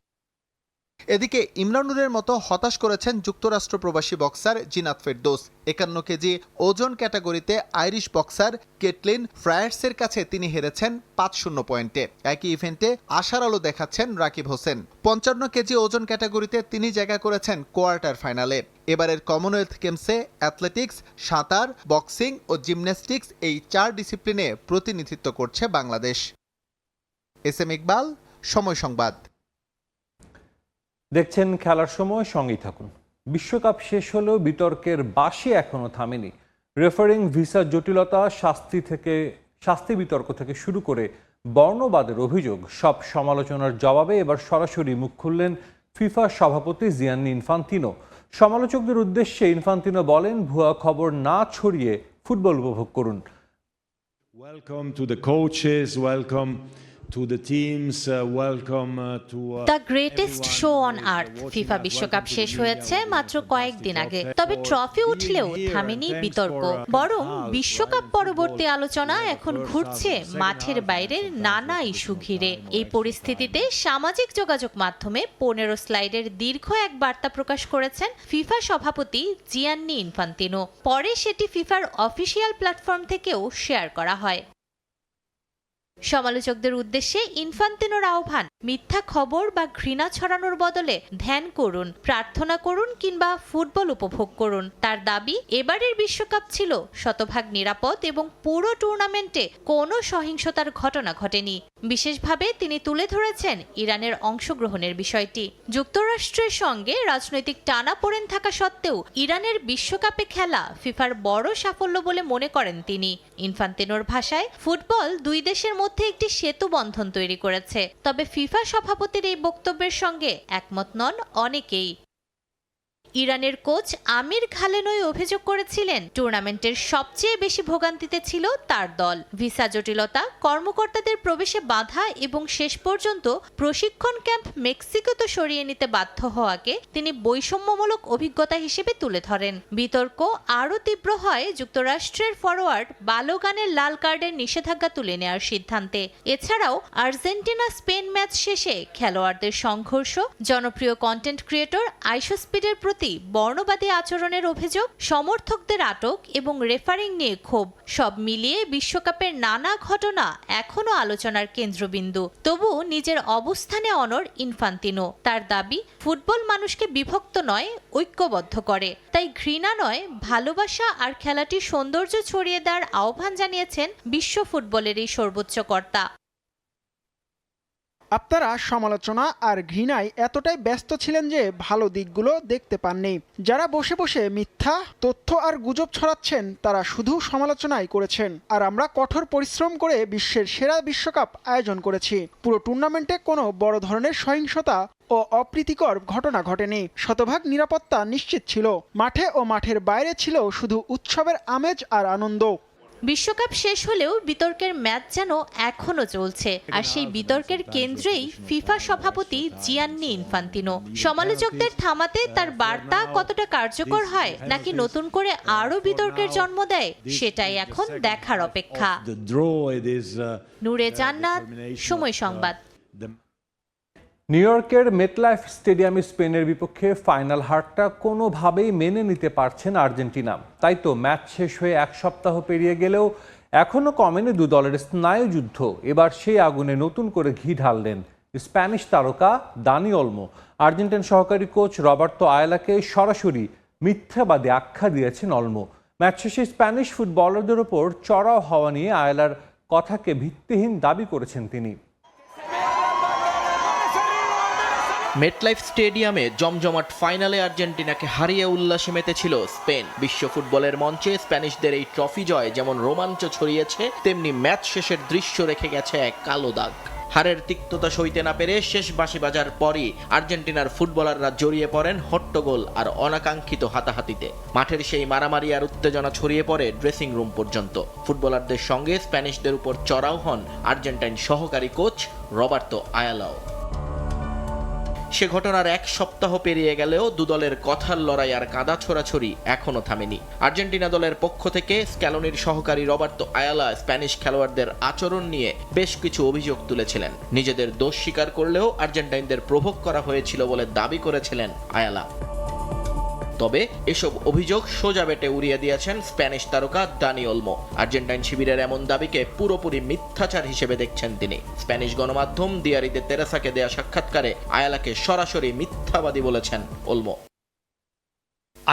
এদিকে ইমরানুরের মতো হতাশ করেছেন যুক্তরাষ্ট্র প্রবাসী বক্সার জিনাত ফেরদৌস। 51 কেজি ওজন ক্যাটাগরিতে আইরিশ বক্সার কেটলিন ফ্রায়ার্সের কাছে তিনি হেরেছেন 5-0 পয়েন্টে। একই ইভেন্টে আশার আলো দেখাচ্ছেন রাকিব হোসেন। 55 কেজি ওজন ক্যাটাগরিতে তিনি জায়গা করেছেন কোয়ার্টার ফাইনালে। এবারের কমনওয়েলথ গেমসে অ্যাথলেটিক্স, সাঁতার, বক্সিং ও জিমন্যাস্টিক্স এই 4 ডিসিপ্লিনে প্রতিনিধিত্ব করছে বাংলাদেশ। এস.এম. ইকবাল, সময় সংবাদ। দেখছেন খেলার সময়, সঙ্গেই থাকুন। বিশ্বকাপ শেষ হলেও বিতর্কের বাঁশি এখনো থামেনি। রেফারিং, ভিসা জটিলতা, শাস্তি বিতর্ক থেকে শুরু করে বর্ণবাদের অভিযোগ, সব সমালোচনার জবাবে এবার সরাসরি মুখ খুললেন ফিফা সভাপতি জিয়ান্নি ইনফান্তিনো। সমালোচকদের উদ্দেশ্যে ইনফান্তিনো বলেন, ভুয়া খবর না ছড়িয়ে ফুটবল উপভোগ করুন। Welcome to the coaches, welcome to the teams, welcome to the greatest show on earth. FIFA বিশ্বকাপ শেষ হয়েছে মাত্র কয়েকদিন আগে, তবে ট্রফি উঠলেও থামেনি বিতর্ক। বরং বিশ্বকাপ পরবর্তী আলোচনা এখন ঘুরছে মাঠের বাইরের নানা ইস্যু ঘিরে। এই পরিস্থিতিতে সামাজিক যোগাযোগ মাধ্যমে 15 স্লাইডের দীর্ঘ এক বার্তা প্রকাশ করেছেন ফিফা সভাপতি জিয়ান্নি ইনফান্তিনো। পরে সেটি ফিফার অফিসিয়াল প্ল্যাটফর্ম থেকেও শেয়ার করা হয়। সমালোচকদের উদ্দেশ্যে ইনফান্তিনোর আহ্বান, মিথ্যা খবর বা ঘৃণা ছড়ানোর বদলে ধ্যান করুন, প্রার্থনা করুন কিংবা ফুটবল উপভোগ করুন। তার দাবি, এবারের বিশ্বকাপ ছিল শতভাগ নিরাপদ এবং পুরো টুর্নামেন্টে কোনো সহিংসতার ঘটনা ঘটেনি। বিশেষভাবে তিনি তুলে ধরেছেন ইরানের অংশগ্রহণের বিষয়টি। যুক্তরাষ্ট্রের সঙ্গে রাজনৈতিক টানাপোড়েন থাকা সত্ত্বেও ইরানের বিশ্বকাপে খেলা ফিফার বড় সাফল্য বলে মনে করেন তিনি। ইনফান্তিনোর ভাষায়, ফুটবল দুই দেশের মধ্যে একটি সেতু বন্ধন তৈরি করেছে। তবে ফিফা সভাপতির এই বক্তব্যের সঙ্গে একমত নন অনেকেই। ইরানের কোচ আমির খালেনোই অভিযোগ করেছিলেন, টুর্নামেন্টের সবচেয়ে বেশি ভোগান্তিতে ছিল তার দল। ভিসা জটিলতা, কর্মকর্তাদের প্রবেশে বাধা এবং শেষ পর্যন্ত প্রশিক্ষণ ক্যাম্প মেক্সিকোতে সরিয়ে নিতে বাধ্য হওয়াকে তিনি বৈষম্যমূলক অভিজ্ঞতা হিসেবে তুলে ধরেন। বিতর্ক আরও তীব্র হয় যুক্তরাষ্ট্রের ফরোয়ার্ড বালোগানের লাল কার্ডের নিষেধাজ্ঞা তুলে নেওয়ার সিদ্ধান্তে। এছাড়াও আর্জেন্টিনা স্পেন ম্যাচ শেষে খেলোয়াড়দের সংঘর্ষ, জনপ্রিয় কন্টেন্ট ক্রিয়েটর আইশোস্পিডের প্রতি বর্ণবাদী আচরণের অভিযোগ, সমর্থকদের আটক এবং রেফারিং নিয়ে ক্ষোভ, সব মিলিয়ে বিশ্বকাপের নানা ঘটনা এখনো আলোচনার কেন্দ্রবিন্দু। তবু নিজের অবস্থানে অনড় ইনফান্তিনো। তার দাবি, ফুটবল মানুষকে বিভক্ত নয়, ঐক্যবদ্ধ করে। তাই ঘৃণা নয়, ভালোবাসা আর খেলাটির সৌন্দর্য ছড়িয়ে দেওয়ার আহ্বান জানিয়েছেন বিশ্ব ফুটবলের এই সর্বোচ্চ কর্তা। আপনারা সমালোচনা আর ঘৃণায় এতটাই ব্যস্ত ছিলেন যে ভালো দিকগুলো দেখতে পাননি। যারা বসে বসে মিথ্যা তথ্য আর গুজব ছড়াচ্ছেন তারা শুধু সমালোচনাই করেছেন, আর আমরা কঠোর পরিশ্রম করে বিশ্বের সেরা বিশ্বকাপ আয়োজন করেছি। পুরো টুর্নামেন্টে কোনো বড় ধরনের সহিংসতা ও অপ্রীতিকর ঘটনা ঘটেনি। শতভাগ নিরাপত্তা নিশ্চিত ছিল। মাঠে ও মাঠের বাইরে ছিল শুধু উৎসবের আমেজ আর আনন্দ। বিশ্বকাপ শেষ হলেও বিতর্কের ম্যাচ যেন এখনো চলছে, আর সেই বিতর্কের কেন্দ্রেই ফিফা সভাপতি জিয়ান্নি ইনফান্তিনো। সমালোচকদের থামাতে তার বার্তা কতটা কার্যকর হয়, নাকি নতুন করে আরো বিতর্কের জন্ম দেয়, সেটাই এখন দেখার অপেক্ষা। নূরে জান্নাত, সময় সংবাদ। নিউ ইয়র্কের মেটলাইফ স্টেডিয়ামে স্পেনের বিপক্ষে ফাইনাল হারটা কোনোভাবেই মেনে নিতে পারছে না আর্জেন্টিনা। তাই তো ম্যাচ শেষ হয়ে এক সপ্তাহ পেরিয়ে গেলেও এখনও কমেনি দু দলের স্নায়ুযুদ্ধ। এবার সেই আগুনে নতুন করে ঘি ঢাললেন স্প্যানিশ তারকা দানি ওলমো। আর্জেন্টিন সহকারী কোচ রবার্তো আয়ালাকে সরাসরি মিথ্যাবাদী আখ্যা দিয়েছেন ওলমো। ম্যাচ শেষে স্প্যানিশ ফুটবলারদের ওপর চড়াও হওয়া নিয়ে আয়ালার কথাকে ভিত্তিহীন দাবি করেছেন তিনি। মেটলাইফ স্টেডিয়ামে জমজমাট ফাইনালে আর্জেন্টিনাকে হারিয়ে উল্লাসে মেতেছিল স্পেন। বিশ্ব ফুটবলের মঞ্চে স্প্যানিশদের এই ট্রফি জয় যেমন রোমাঞ্চ ছড়িয়েছে, তেমনি ম্যাচ শেষের দৃশ্য রেখে গেছে এক কালো দাগ। হারের তিক্ততা সইতে না পেরে শেষ বাঁশি বাজার পরই আর্জেন্টিনার ফুটবলাররা জড়িয়ে পড়েন হট্টগোল আর অনাকাঙ্ক্ষিত হাতাহাতিতে। মাঠের সেই মারামারি আর উত্তেজনা ছড়িয়ে পড়ে ড্রেসিং রুম পর্যন্ত। ফুটবলারদের সঙ্গে স্প্যানিশদের উপর চড়াও হন আর্জেন্টাইন সহকারী কোচ রবার্তো আয়ালাও। সে ঘটনার এক সপ্তাহ পেরিয়ে গেলেও দুদলের কথার লড়াই আর কাদা ছোড়াছড়ি এখনো থামেনি। আর্জেন্টিনা দলের পক্ষ থেকে স্ক্যালোনির সহকারী রবার্তো আয়ালা স্প্যানিশ খেলোয়াড়দের আচরণ নিয়ে বেশ কিছু অভিযোগ তুলেছিলেন। নিজেদের দোষ স্বীকার করলেও আর্জেন্টাইনদের প্রভোগ করা হয়েছিল বলে দাবি করেছিলেন আয়ালা। তবে এসব অভিযোগ সোজা বেটে উড়িয়ে দিয়েছেন স্প্যানিশ তারকা দানি ওলমো। আর্জেন্টাইন শিবিরের এমন দাবিকে পুরোপুরি মিথ্যাচার হিসেবে দেখছেন তিনি। স্প্যানিশ গণমাধ্যম দিয়ারি দে তেরেসাকে দেয়া সাক্ষাৎকারে আয়ালাকে সরাসরি মিথ্যাবাদী বলেছেন ওলমো।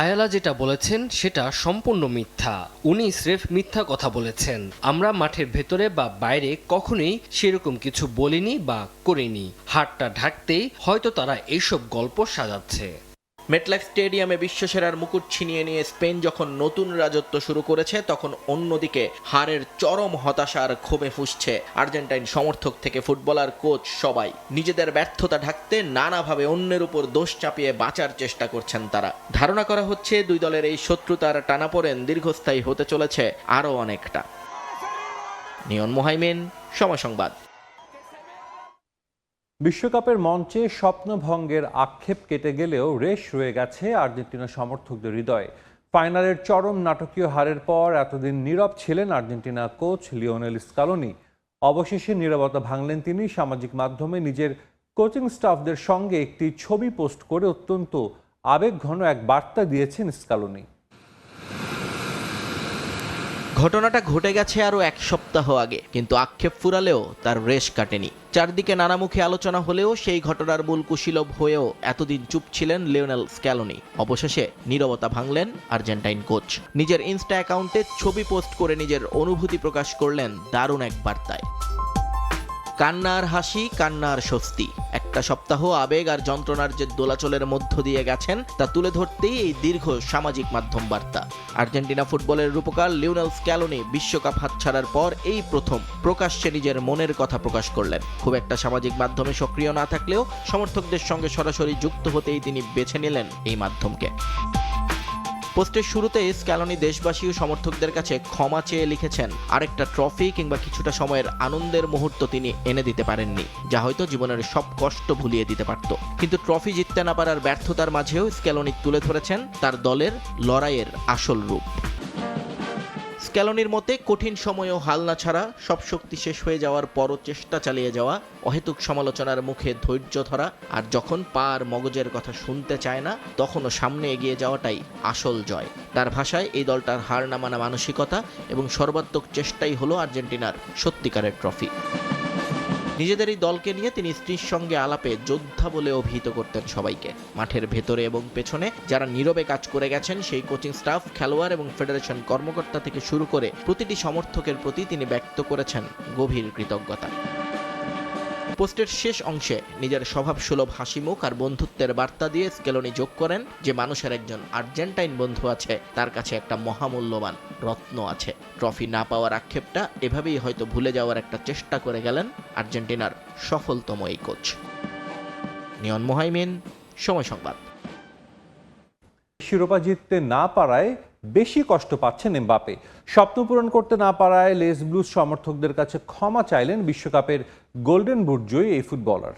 আয়ালা যেটা বলেছেন সেটা সম্পূর্ণ মিথ্যা। উনি স্রেফ মিথ্যা কথা বলেছেন। আমরা মাঠের ভেতরে বা বাইরে কখনোই সেরকম কিছু বলিনি বা করিনি। হারটা ঢাকতেই হয়তো তারা এইসব গল্প সাজাচ্ছে। মেটলাইফ স্টেডিয়ামে বিশ্বসেরার মুকুট ছিনিয়ে নিয়ে স্পেন যখন নতুন রাজত্ব শুরু করেছে, তখন অন্যদিকে হারের চরম হতাশার ক্ষোভে ফুঁসছে আর্জেন্টাইন সমর্থক থেকে ফুটবলার, কোচ সবাই। নিজেদের ব্যর্থতা ঢাকতে নানাভাবে অন্যের উপর দোষ চাপিয়ে বাঁচার চেষ্টা করছেন তারা। ধারণা করা হচ্ছে দুই দলের এই শত্রুতার টানাপোড়েন দীর্ঘস্থায়ী হতে চলেছে আরও অনেকটা। নিয়ন মোহাইমিন, সময় সংবাদ। বিশ্বকাপের মঞ্চে স্বপ্নভঙ্গের আক্ষেপ কেটে গেলেও রেশ রয়ে গেছে আর্জেন্টিনা সমর্থকদের হৃদয়ে। ফাইনালের চরম নাটকীয় হারের পর এতদিন নীরব ছিলেন আর্জেন্টিনা কোচ লিওনেল স্কালোনি। অবশেষে নীরবতা ভাঙলেন তিনি। সামাজিক মাধ্যমে নিজের কোচিং স্টাফদের সঙ্গে একটি ছবি পোস্ট করে অত্যন্ত আবেগঘন এক বার্তা দিয়েছেন স্কালোনি। ঘটনাটা ঘটে গেছে আরও এক সপ্তাহ আগে, কিন্তু আক্ষেপ ফুরালেও তার রেশ কাটেনি। চারদিকে নানামুখী আলোচনা হলেও সেই ঘটনার মূল কুশীলব হয়েও এতদিন চুপ ছিলেন লিওনেল স্ক্যালোনি। অবশেষে নীরবতা ভাঙলেন আর্জেন্টাইন কোচ। নিজের ইনস্টা অ্যাকাউন্টে ছবি পোস্ট করে নিজের অনুভূতি প্রকাশ করলেন দারুণ এক বার্তায়। কান্নার হাসি, কান্নার স্বস্তি। একটা সপ্তাহ আবেগ আর যন্ত্রণার যে দোলাচলের মধ্য দিয়ে গেছেন তা তুলে ধরতেই এই দীর্ঘ সামাজিক মাধ্যম বার্তা। আর্জেন্টিনা ফুটবলের রূপকার লিওনেল স্ক্যালোনি বিশ্বকাপ হাতছাড়ার পর এই প্রথম প্রকাশ্যে নিজের মনের কথা প্রকাশ করলেন। খুব একটা সামাজিক মাধ্যমে সক্রিয় না থাকলেও সমর্থকদের সঙ্গে সরাসরি যুক্ত হতেই তিনি বেছে নিলেন এই মাধ্যমকে। পোস্টের শুরুতে স্ক্যালোনি দেশবাসী ও সমর্থকদের কাছে ক্ষমা চেয়ে লিখেছেন, আরেকটা ট্রফি কিংবা কিছুটা সময়ের আনন্দের মুহূর্ত তিনি এনে দিতে পারেননি, যা হয়তো জীবনের সব কষ্ট ভুলিয়ে দিতে পারত। কিন্তু ট্রফি জিততে না পারার ব্যর্থতার মাঝেও স্ক্যালোনি তুলে ধরেছেন তার দলের লড়াইয়ের আসল রূপ। স্ক্যালোনির মতে কঠিন সময়েও হাল না ছাড়া, সব শক্তি শেষ হয়ে যাওয়ার পরও চেষ্টা চালিয়ে যাওয়া, অহেতুক সমালোচনার মুখে ধৈর্য ধরা, আর যখন পার মগজের কথা শুনতে চায় না তখনও সামনে এগিয়ে যাওয়াটাই আসল জয়। তার ভাষায় এই দলটার হার না মানা মানসিকতা এবং সর্বাত্মক চেষ্টাই হলো আর্জেন্টিনার সত্যিকারের ট্রফি। নিজেদের এই দলকে নিয়ে তিনি স্ত্রীর সঙ্গে আলাপে যোদ্ধা বলে অভিহিত করতেন সবাইকে। মাঠের ভেতরে এবং পেছনে যারা নীরবে কাজ করে গেছেন সেই কোচিং স্টাফ, খেলোয়াড় এবং ফেডারেশন কর্মকর্তা থেকে শুরু করে প্রতিটি সমর্থকের প্রতি তিনি ব্যক্ত করেছেন গভীর কৃতজ্ঞতা। পোস্টের শেষ অংশে নিজের স্বভাবসুলভ হাসিমুখ আর বন্ধুত্বের বার্তা দিয়ে স্ক্যালোনি যোগ করেন যে মানুষের একজন আর্জেন্টাইন বন্ধু আছে, তার কাছে একটা মহামূল্যবান রত্ন আছে। ট্রফি না পাওয়ার আক্ষেপটা এভাবেই হয়তো ভুলে যাওয়ার একটা চেষ্টা করে গেলেন আর্জেন্টিনার সফলতম এই কোচ। নিয়ন মোহাইমিন, সময় সংবাদ। শিরোপা জিততে না পারায় বেশি কষ্ট পাচ্ছেন এমবাপে। স্বপ্ন পূরণ করতে না পারায় লেস ব্লুজ সমর্থকদের কাছে ক্ষমা চাইলেন বিশ্বকাপের গোল্ডেন বুট জয়ী এই ফুটবলার।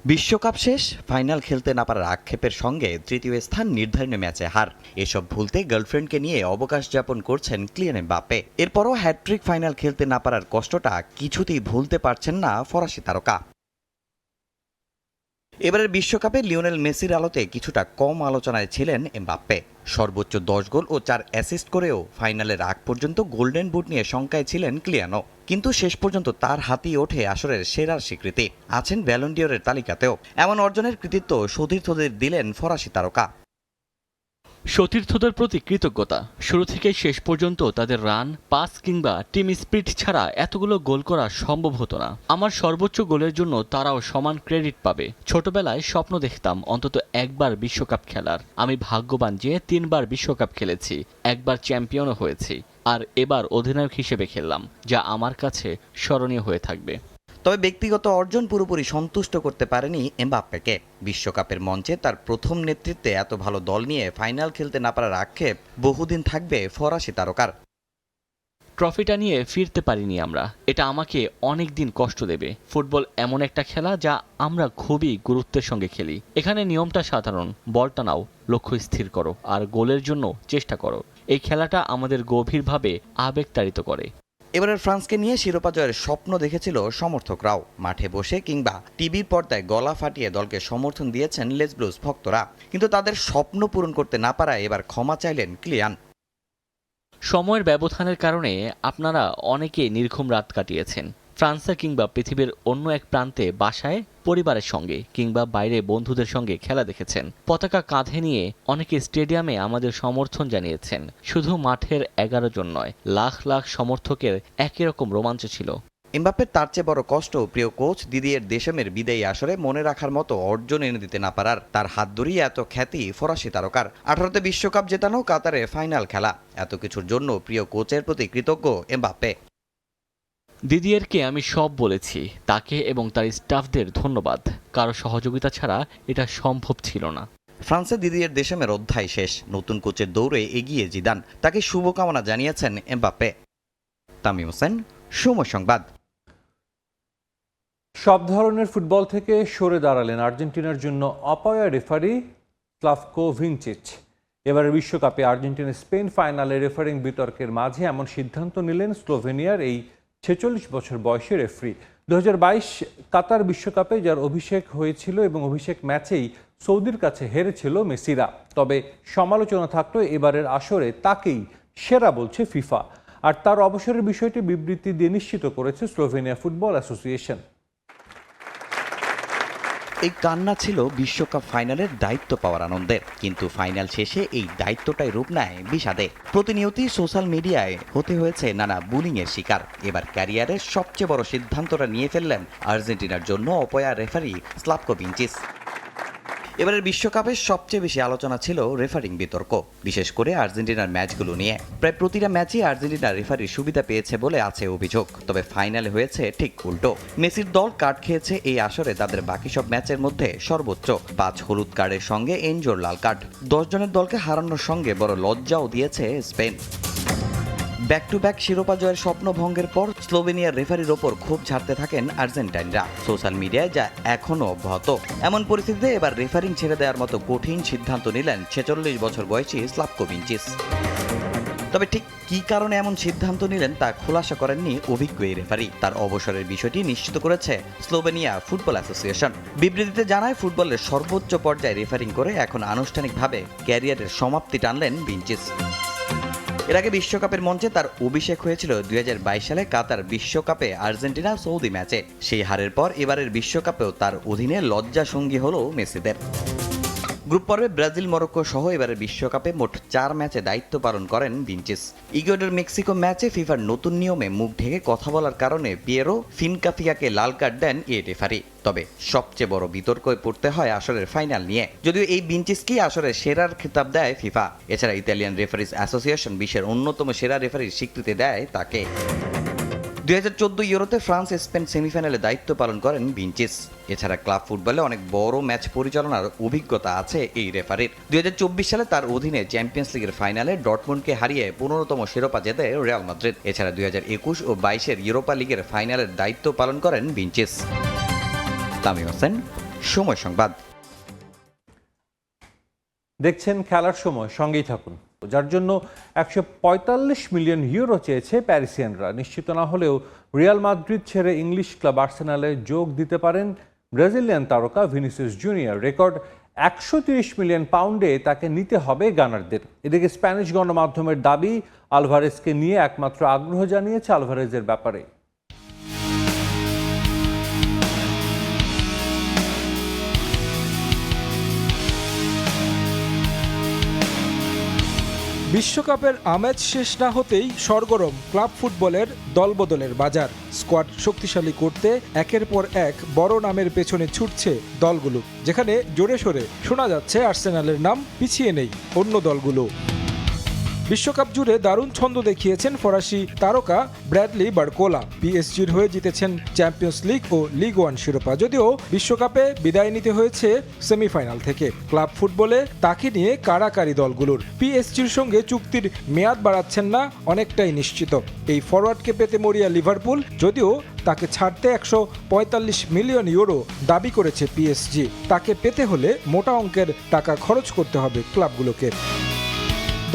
বিশ্বকাপ শেষ, ফাইনাল খেলতে না পারার আক্ষেপের সঙ্গে তৃতীয় স্থান নির্ধারণী ম্যাচে হার, এসব ভুলতে গার্লফ্রেন্ডকে নিয়ে অবকাশ যাপন করছেন কিলিয়ান এমবাপ্পে। এরপরও হ্যাটট্রিক ফাইনাল খেলতে না পারার কষ্টটা কিছুতেই ভুলতে পারছেন না ফরাসি তারকা। এবারের বিশ্বকাপে লিওনেল মেসির আলোতে কিছুটা কম আলোচনায় ছিলেন এমবাপ্পে। সর্বোচ্চ 10 গোল ও 4 অ্যাসিস্ট করেও ফাইনালের আগ পর্যন্ত গোল্ডেন বুট নিয়ে শঙ্কায় ছিলেন কিলিয়ানো, কিন্তু শেষ পর্যন্ত তার হাতেই ওঠে আসরের সেরার স্বীকৃতি। আছেন ব্যালন ডিওরের তালিকাতেও। এমন অর্জনের কৃতিত্ব সতীর্থদের দিলেন ফরাসি তারকা। সতীর্থদের প্রতি কৃতজ্ঞতা। শুরু থেকে শেষ পর্যন্ত তাদের রান, পাস কিংবা টিম স্পিরিট ছাড়া এতগুলো গোল করা সম্ভব হতো না। আমার সর্বোচ্চ গোলের জন্য তারাও সমান ক্রেডিট পাবে। ছোটবেলায় স্বপ্ন দেখতাম অন্তত একবার বিশ্বকাপ খেলার। আমি ভাগ্যবান যে 3 বার বিশ্বকাপ খেলেছি, একবার চ্যাম্পিয়নও হয়েছি, আর এবার অধিনায়ক হিসেবে খেললাম, যা আমার কাছে স্মরণীয় হয়ে থাকবে। তবে ব্যক্তিগত অর্জন পুরোপুরি সন্তুষ্ট করতে পারেনি এমবাপ্পেকে। বিশ্বকাপের মঞ্চে তার প্রথম নেতৃত্বে এত ভালো দল নিয়ে ফাইনাল খেলতে না পারার আক্ষেপ বহুদিন থাকবে ফরাসি তারকার। ট্রফিটা নিয়ে ফিরতে পারিনি আমরা, এটা আমাকে অনেক দিন কষ্ট দেবে। ফুটবল এমন একটা খেলা যা আমরা খুবই গুরুত্বের সঙ্গে খেলি। এখানে নিয়মটা সাধারণ, বলটা নাও, লক্ষ্য স্থির করো আর গোলের জন্য চেষ্টা করো। এই খেলাটা আমাদের গভীরভাবে আবেগতাড়িত করে। এবারের ফ্রান্সকে নিয়ে শিরোপা জয়ের স্বপ্ন দেখেছিল সমর্থকরাও। মাঠে বসে কিংবা টিভির পর্দায় গলা ফাটিয়ে দলকে সমর্থন দিয়েছেন লেস ব্লুজ ভক্তরা, কিন্তু তাদের স্বপ্ন পূরণ করতে না পারায় এবার ক্ষমা চাইলেন কিলিয়ান। সময়ের ব্যবধানের কারণে আপনারা অনেকেই নির্ঘুম রাত কাটিয়েছেন। ফ্রান্সে কিংবা পৃথিবীর অন্য এক প্রান্তে বাসায় পরিবারের সঙ্গে কিংবা বাইরে বন্ধুদের সঙ্গে খেলা দেখেছেন। পতাকা কাঁধে নিয়ে অনেকে স্টেডিয়ামে আমাদের সমর্থন জানিয়েছেন। শুধু মাঠের 11 জন নয়, লাখ লাখ সমর্থকের একই রকম রোমাঞ্চ ছিল। এমবাপ্পের তার চেয়ে বড় কষ্ট প্রিয় কোচ দিদিয়ের দেশমের বিদায়ী আসরে মনে রাখার মতো অর্জন এনে দিতে না পারার। তার হাত ধরেই এত খ্যাতি ফরাসি তারকার। 18তে বিশ্বকাপ জেতানো, কাতারে ফাইনাল খেলা, এত কিছুর জন্য প্রিয় কোচের প্রতি কৃতজ্ঞ এমবাপ্পে। দিদিয়েরকে আমি সব বলেছি, তাকে এবং তার স্টাফদের ধন্যবাদ। কারো সহযোগিতা ছাড়া এটা সম্ভব ছিল না। ফ্রান্সে দিদিয়ের দেশমের অধ্যায় শেষ, নতুন কোচের দৌড়ে এগিয়ে জিদান। তাকে শুভকামনা জানিয়েছেন এমবাপ্পে। তামিম হোসেন, সময় সংবাদ। সব ধরনের ফুটবল থেকে সরে দাঁড়ালেন আর্জেন্টিনার জন্য অপয়া রেফারি স্লাভকো ভিনচিচ। এবারের বিশ্বকাপে আর্জেন্টিনা স্পেন ফাইনালে রেফারিং বিতর্কের মাঝে এমন সিদ্ধান্ত নিলেন স্লোভেনিয়ার এই 46 বছর বয়সী রেফারি। 2022 কাতার বিশ্বকাপে যার অভিষেক হয়েছিল এবং অভিষেক ম্যাচেই সৌদির কাছে হেরেছিল মেসিরা। তবে সমালোচনা থাকলেও এবারের আসরে তাকেই সেরা বলছে ফিফা, আর তার অবসরের বিষয়টি বিবৃতি দিয়ে নিশ্চিত করেছে স্লোভেনিয়া ফুটবল অ্যাসোসিয়েশন। এই কান্না ছিল বিশ্বকাপ ফাইনালের দায়িত্ব পাওয়ার আনন্দের, কিন্তু ফাইনাল শেষে এই দায়িত্বটাই রূপ নেয় বিষাদে। প্রতিনিয়তই সোশ্যাল মিডিয়ায় হতে হয়েছে নানা বুলিংয়ের শিকার। এবার ক্যারিয়ারের সবচেয়ে বড় সিদ্ধান্তটা নিয়ে ফেললেন আর্জেন্টিনার জন্য অপয়া রেফারি স্লাভকো ভিনচিচ। এবারের বিশ্বকাপের সবচেয়ে বেশি আলোচনা ছিল রেফারিং বিতর্ক, বিশেষ করে আর্জেন্টিনার ম্যাচগুলো নিয়ে। প্রায় প্রতিটা ম্যাচে আর্জেন্টিনার রেফারির সুবিধা পেয়েছে বলে আছে অভিযোগ। তবে ফাইনালে হয়েছে ঠিক উল্টো। মেসির দল কার্ড খেয়েছে এই আসরে তাদের বাকি সব ম্যাচের মধ্যে সর্বোচ্চ 5 হলুদ কার্ডের সঙ্গে এনজোর লাল কার্ড। 10 জনের দলকে হারানোর সঙ্গে বড় লজ্জাও দিয়েছে স্পেন। ব্যাক টু ব্যাক শিরোপা জয়ের স্বপ্ন ভঙ্গের পর স্লোভেনিয়ার রেফারির ওপর ক্ষোভ ঝাড়তে থাকেন আর্জেন্টাইনরা সোশ্যাল মিডিয়ায়, যা এখনও অব্যাহত। এমন পরিস্থিতিতে এবার রেফারিং ছেড়ে দেওয়ার মতো কঠিন সিদ্ধান্ত নিলেন 46 বছর বয়সী স্লাভকো ভিনচিচ। তবে ঠিক কী কারণে এমন সিদ্ধান্ত নিলেন তা খোলাসা করেননি অভিজ্ঞ এই রেফারি। তার অবসরের বিষয়টি নিশ্চিত করেছে স্লোভেনিয়া ফুটবল অ্যাসোসিয়েশন। বিবৃতিতে জানায়, ফুটবলের সর্বোচ্চ পর্যায়ে রেফারিং করে এখন আনুষ্ঠানিকভাবে ক্যারিয়ারের সমাপ্তি টানলেন ভিনচিচ। এর আগে বিশ্বকাপের মঞ্চে তার অভিষেক হয়েছিল 2022 সালে কাতার বিশ্বকাপে আর্জেন্টিনা সৌদি ম্যাচে। সেই হারের পর এবারের বিশ্বকাপেও তার অধীনে লজ্জা সঙ্গী হলো মেসিদের। গ্রুপ পর্বে ব্রাজিল, মরক্কো সহ এবারের বিশ্বকাপে মোট 4 ম্যাচে দায়িত্ব পালন করেন ভিনচিচ। ইকুয়েডর মেক্সিকো ম্যাচে ফিফার নতুন নিয়মে মুখ ঢেকে কথা বলার কারণে পিয়েরো ফিনকাফিয়াকে লাল কার্ড দেন এই রেফারি। তবে সবচেয়ে বড় বিতর্কে পড়তে হয় আসরের ফাইনাল নিয়ে, যদিও এই ভিনচিচকেই আসরের সেরার খেতাব দেয় ফিফা। এছাড়া ইতালিয়ান রেফারিজ অ্যাসোসিয়েশন বিশ্বের অন্যতম সেরা রেফারির স্বীকৃতি দেয় তাকে। 2014 ইউরোতে ফ্রান্স স্পেন সেমিফাইনালে দায়িত্ব পালন করেন ভিনচিস। এছাড়া ক্লাব ফুটবলে অনেক বড় ম্যাচ পরিচালনার অভিজ্ঞতা আছে এই রেফারির। 2024 সালে তার অধীনে চ্যাম্পিয়ন্স লিগের ফাইনালে ডর্টমুন্ডকে হারিয়ে 15তম শিরোপা জেতে রিয়াল মাদ্রিদ। এছাড়া 2021 ও 22-এর ইউরোপা লিগের ফাইনালের দায়িত্ব পালন করেন ভিনচিস। তামিম হোসেন, সময় সংবাদ। দেখছেন খেলার সময়, সঙ্গেই থাকুন। যার জন্য 145 মিলিয়ন ইউরো চেয়েছে প্যারিসিয়ানরা। নিশ্চিত না হলেও রিয়াল মাদ্রিদ ছেড়ে ইংলিশ ক্লাব আর্সেনালে যোগ দিতে পারেন ব্রাজিলিয়ান তারকা ভিনিসিয়াস জুনিয়র। রেকর্ড 130 মিলিয়ন পাউন্ডে তাকে নিতে হবে গানারদের। এদিকে স্প্যানিশ গণমাধ্যমের দাবি, আলভারেজকে নিয়ে একমাত্র আগ্রহ জানিয়েছে আলভারেজের ব্যাপারে। বিশ্বকাপের আমেজ শেষ না হতেই সরগরম ক্লাব ফুটবলের দলবদলের বাজার। স্কোয়াড শক্তিশালী করতে একের পর এক বড় নামের পেছনে ছুটছে দলগুলো, যেখানে জোরে সোরে শোনা যাচ্ছে আর্সেনালের নাম, পিছিয়ে নেই অন্য দলগুলো। বিশ্বকাপ জুড়ে দারুণ ছন্দ দেখিয়েছেন ফরাসি তারকা ব্র্যাডলি বারকোলা। পিএসজির হয়ে জিতেছেন চ্যাম্পিয়ন্স লিগ ও লিগ ওয়ান শিরোপা, যদিও বিশ্বকাপে বিদায় নিতে হয়েছে সেমিফাইনাল থেকে। ক্লাব ফুটবলে তাকে নিয়ে কাড়াকাড়ি দলগুলোর। পিএসজির সঙ্গে চুক্তির মেয়াদ বাড়াচ্ছেন না অনেকটাই নিশ্চিত এই ফরওয়ার্ডকে পেতে মরিয়া লিভারপুল, যদিও তাকে ছাড়তে 145 মিলিয়ন ইউরো দাবি করেছে পিএসজি। তাকে পেতে হলে মোটা অঙ্কের টাকা খরচ করতে হবে ক্লাবগুলোকে।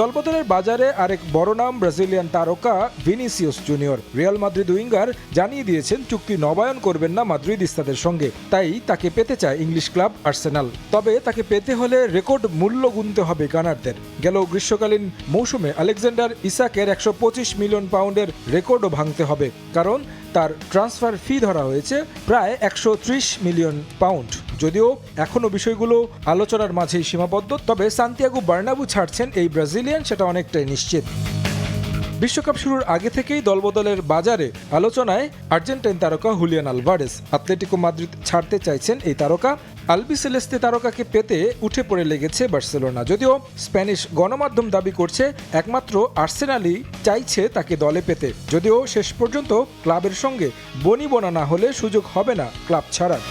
দলবদলের বাজারে আরেক বড় নাম ব্রাজিলিয়ান তারকা Vinicius junior. Real Madrid winger জানিয়ে দিয়েছেন চুক্তি নবায়ন করবেন না মাদ্রিদিস্তাদের সঙ্গে, তাই তাকে পেতে চায় ইংলিশ ক্লাব আর্সেনাল। তবে তাকে পেতে হলে রেকর্ড মূল্য গুনতে হবে গানারদের। গেল গ্রীষ্মকালীন মৌসুমে আলেকজান্ডার ইসাকের 125 মিলিয়ন পাউন্ডের রেকর্ডও ভাঙতে হবে, কারণ তার ট্রান্সফার ফি ধরা হয়েছে প্রায় 130 মিলিয়ন পাউন্ড। যদিও এখনও বিষয়গুলো আলোচনার মাঝেই সীমাবদ্ধ, তবে সান্তিয়াগো বার্নাবু ছাড়ছেন এই ব্রাজিলিয়ান, সেটা অনেকটাই নিশ্চিত। বিশ্বকাপ শুরুর আগে থেকেই দলবদলের বাজারে আলোচনায় আর্জেন্টাইন তারকা হুলিয়ান আলভারেজ। আতলেটিকো মাদ্রিদ ছাড়তে চাইছেন এই তারকা। আলবিসেলেস্তে তারকাকে পেতে উঠে পড়ে লেগেছে বার্সেলোনা, যদিও স্প্যানিশ গণমাধ্যম দাবি করছে একমাত্র আর্সেনালই চাইছে তাকে দলে পেতে। যদিও শেষ পর্যন্ত ক্লাবের সঙ্গে বনিবনা না হলে সুযোগ হবে না ক্লাব ছাড়ার।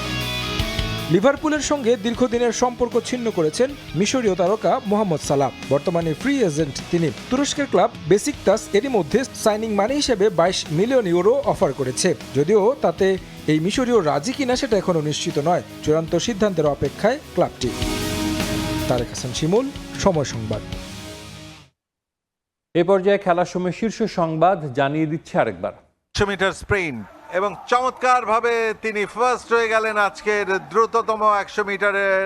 লিভারপুলের সঙ্গে দীর্ঘদিনের সম্পর্ক ছিন্ন করেছেন মিশরীয় তারকা মোহাম্মদ সালাহ। বর্তমানে ফ্রি এজেন্ট তিনি। তুরস্কের ক্লাব বেসিকতাস এরই মধ্যে সাইনিং মানি হিসেবে 22 মিলিয়ন ইউরো অফার করেছে, যদিও তাতে এই মিশরীয় রাজি কিনা সেটা এখনও নিশ্চিত নয়। চূড়ান্ত সিদ্ধান্তের অপেক্ষায় ক্লাবটি। তারেক হাসান শিমুল, সময় সংবাদ। এ পর্যায়ে খেলার সময় শীর্ষ সংবাদ জানিয়ে দিচ্ছে আরেকবার। 100 মিটার স্প্রিন্ট এবং চমৎকারভাবে তিনি ফার্স্ট হয়ে গেলেন আজকের দ্রুততম 100 মিটারের।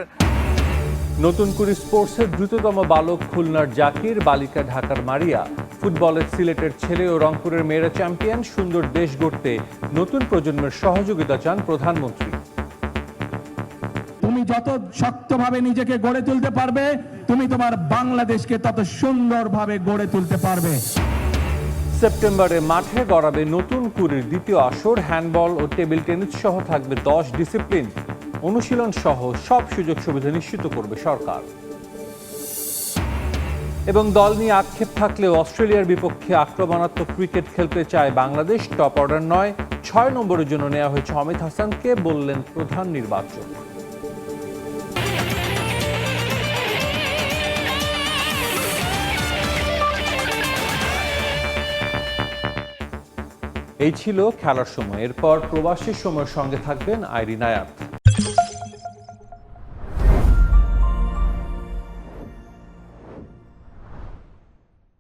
নতুন করে স্পোর্টসের দ্রুততম বালক খুলনার জাকির, বালিকা ঢাকার মারিয়া। ফুটবলের সিলেটের ছেলে ও রংপুরের মেয়েরা চ্যাম্পিয়ন। সুন্দর দেশ গড়তে নতুন প্রজন্মের সহযোগিতা চান প্রধানমন্ত্রী। তুমি যত শক্তভাবে নিজেকে গড়ে তুলতে পারবে, তুমি তোমার বাংলাদেশকে তত সুন্দরভাবে গড়ে তুলতে পারবে। সেপ্টেম্বরে মাঠে গড়াবে নতুন কুড়ির দ্বিতীয় আসর। হ্যান্ডবল ও টেবিল টেনিস সহ থাকবে 10 ডিসিপ্লিন। অনুশীলন সহ সব সুযোগ সুবিধা নিশ্চিত করবে সরকার। এবং দল নিয়ে আক্ষেপ থাকলেও অস্ট্রেলিয়ার বিপক্ষে আক্রমণাত্মক ক্রিকেট খেলতে চায় বাংলাদেশ। টপ অর্ডার নয়, 6 নম্বরের জন্য নেওয়া হয়েছে অমিত হাসানকে, বললেন প্রধান নির্বাচক। এই ছিল খেলার সময়। এরপর প্রবাসী সময়ের সঙ্গে থাকবেন আইরিন আয়াত।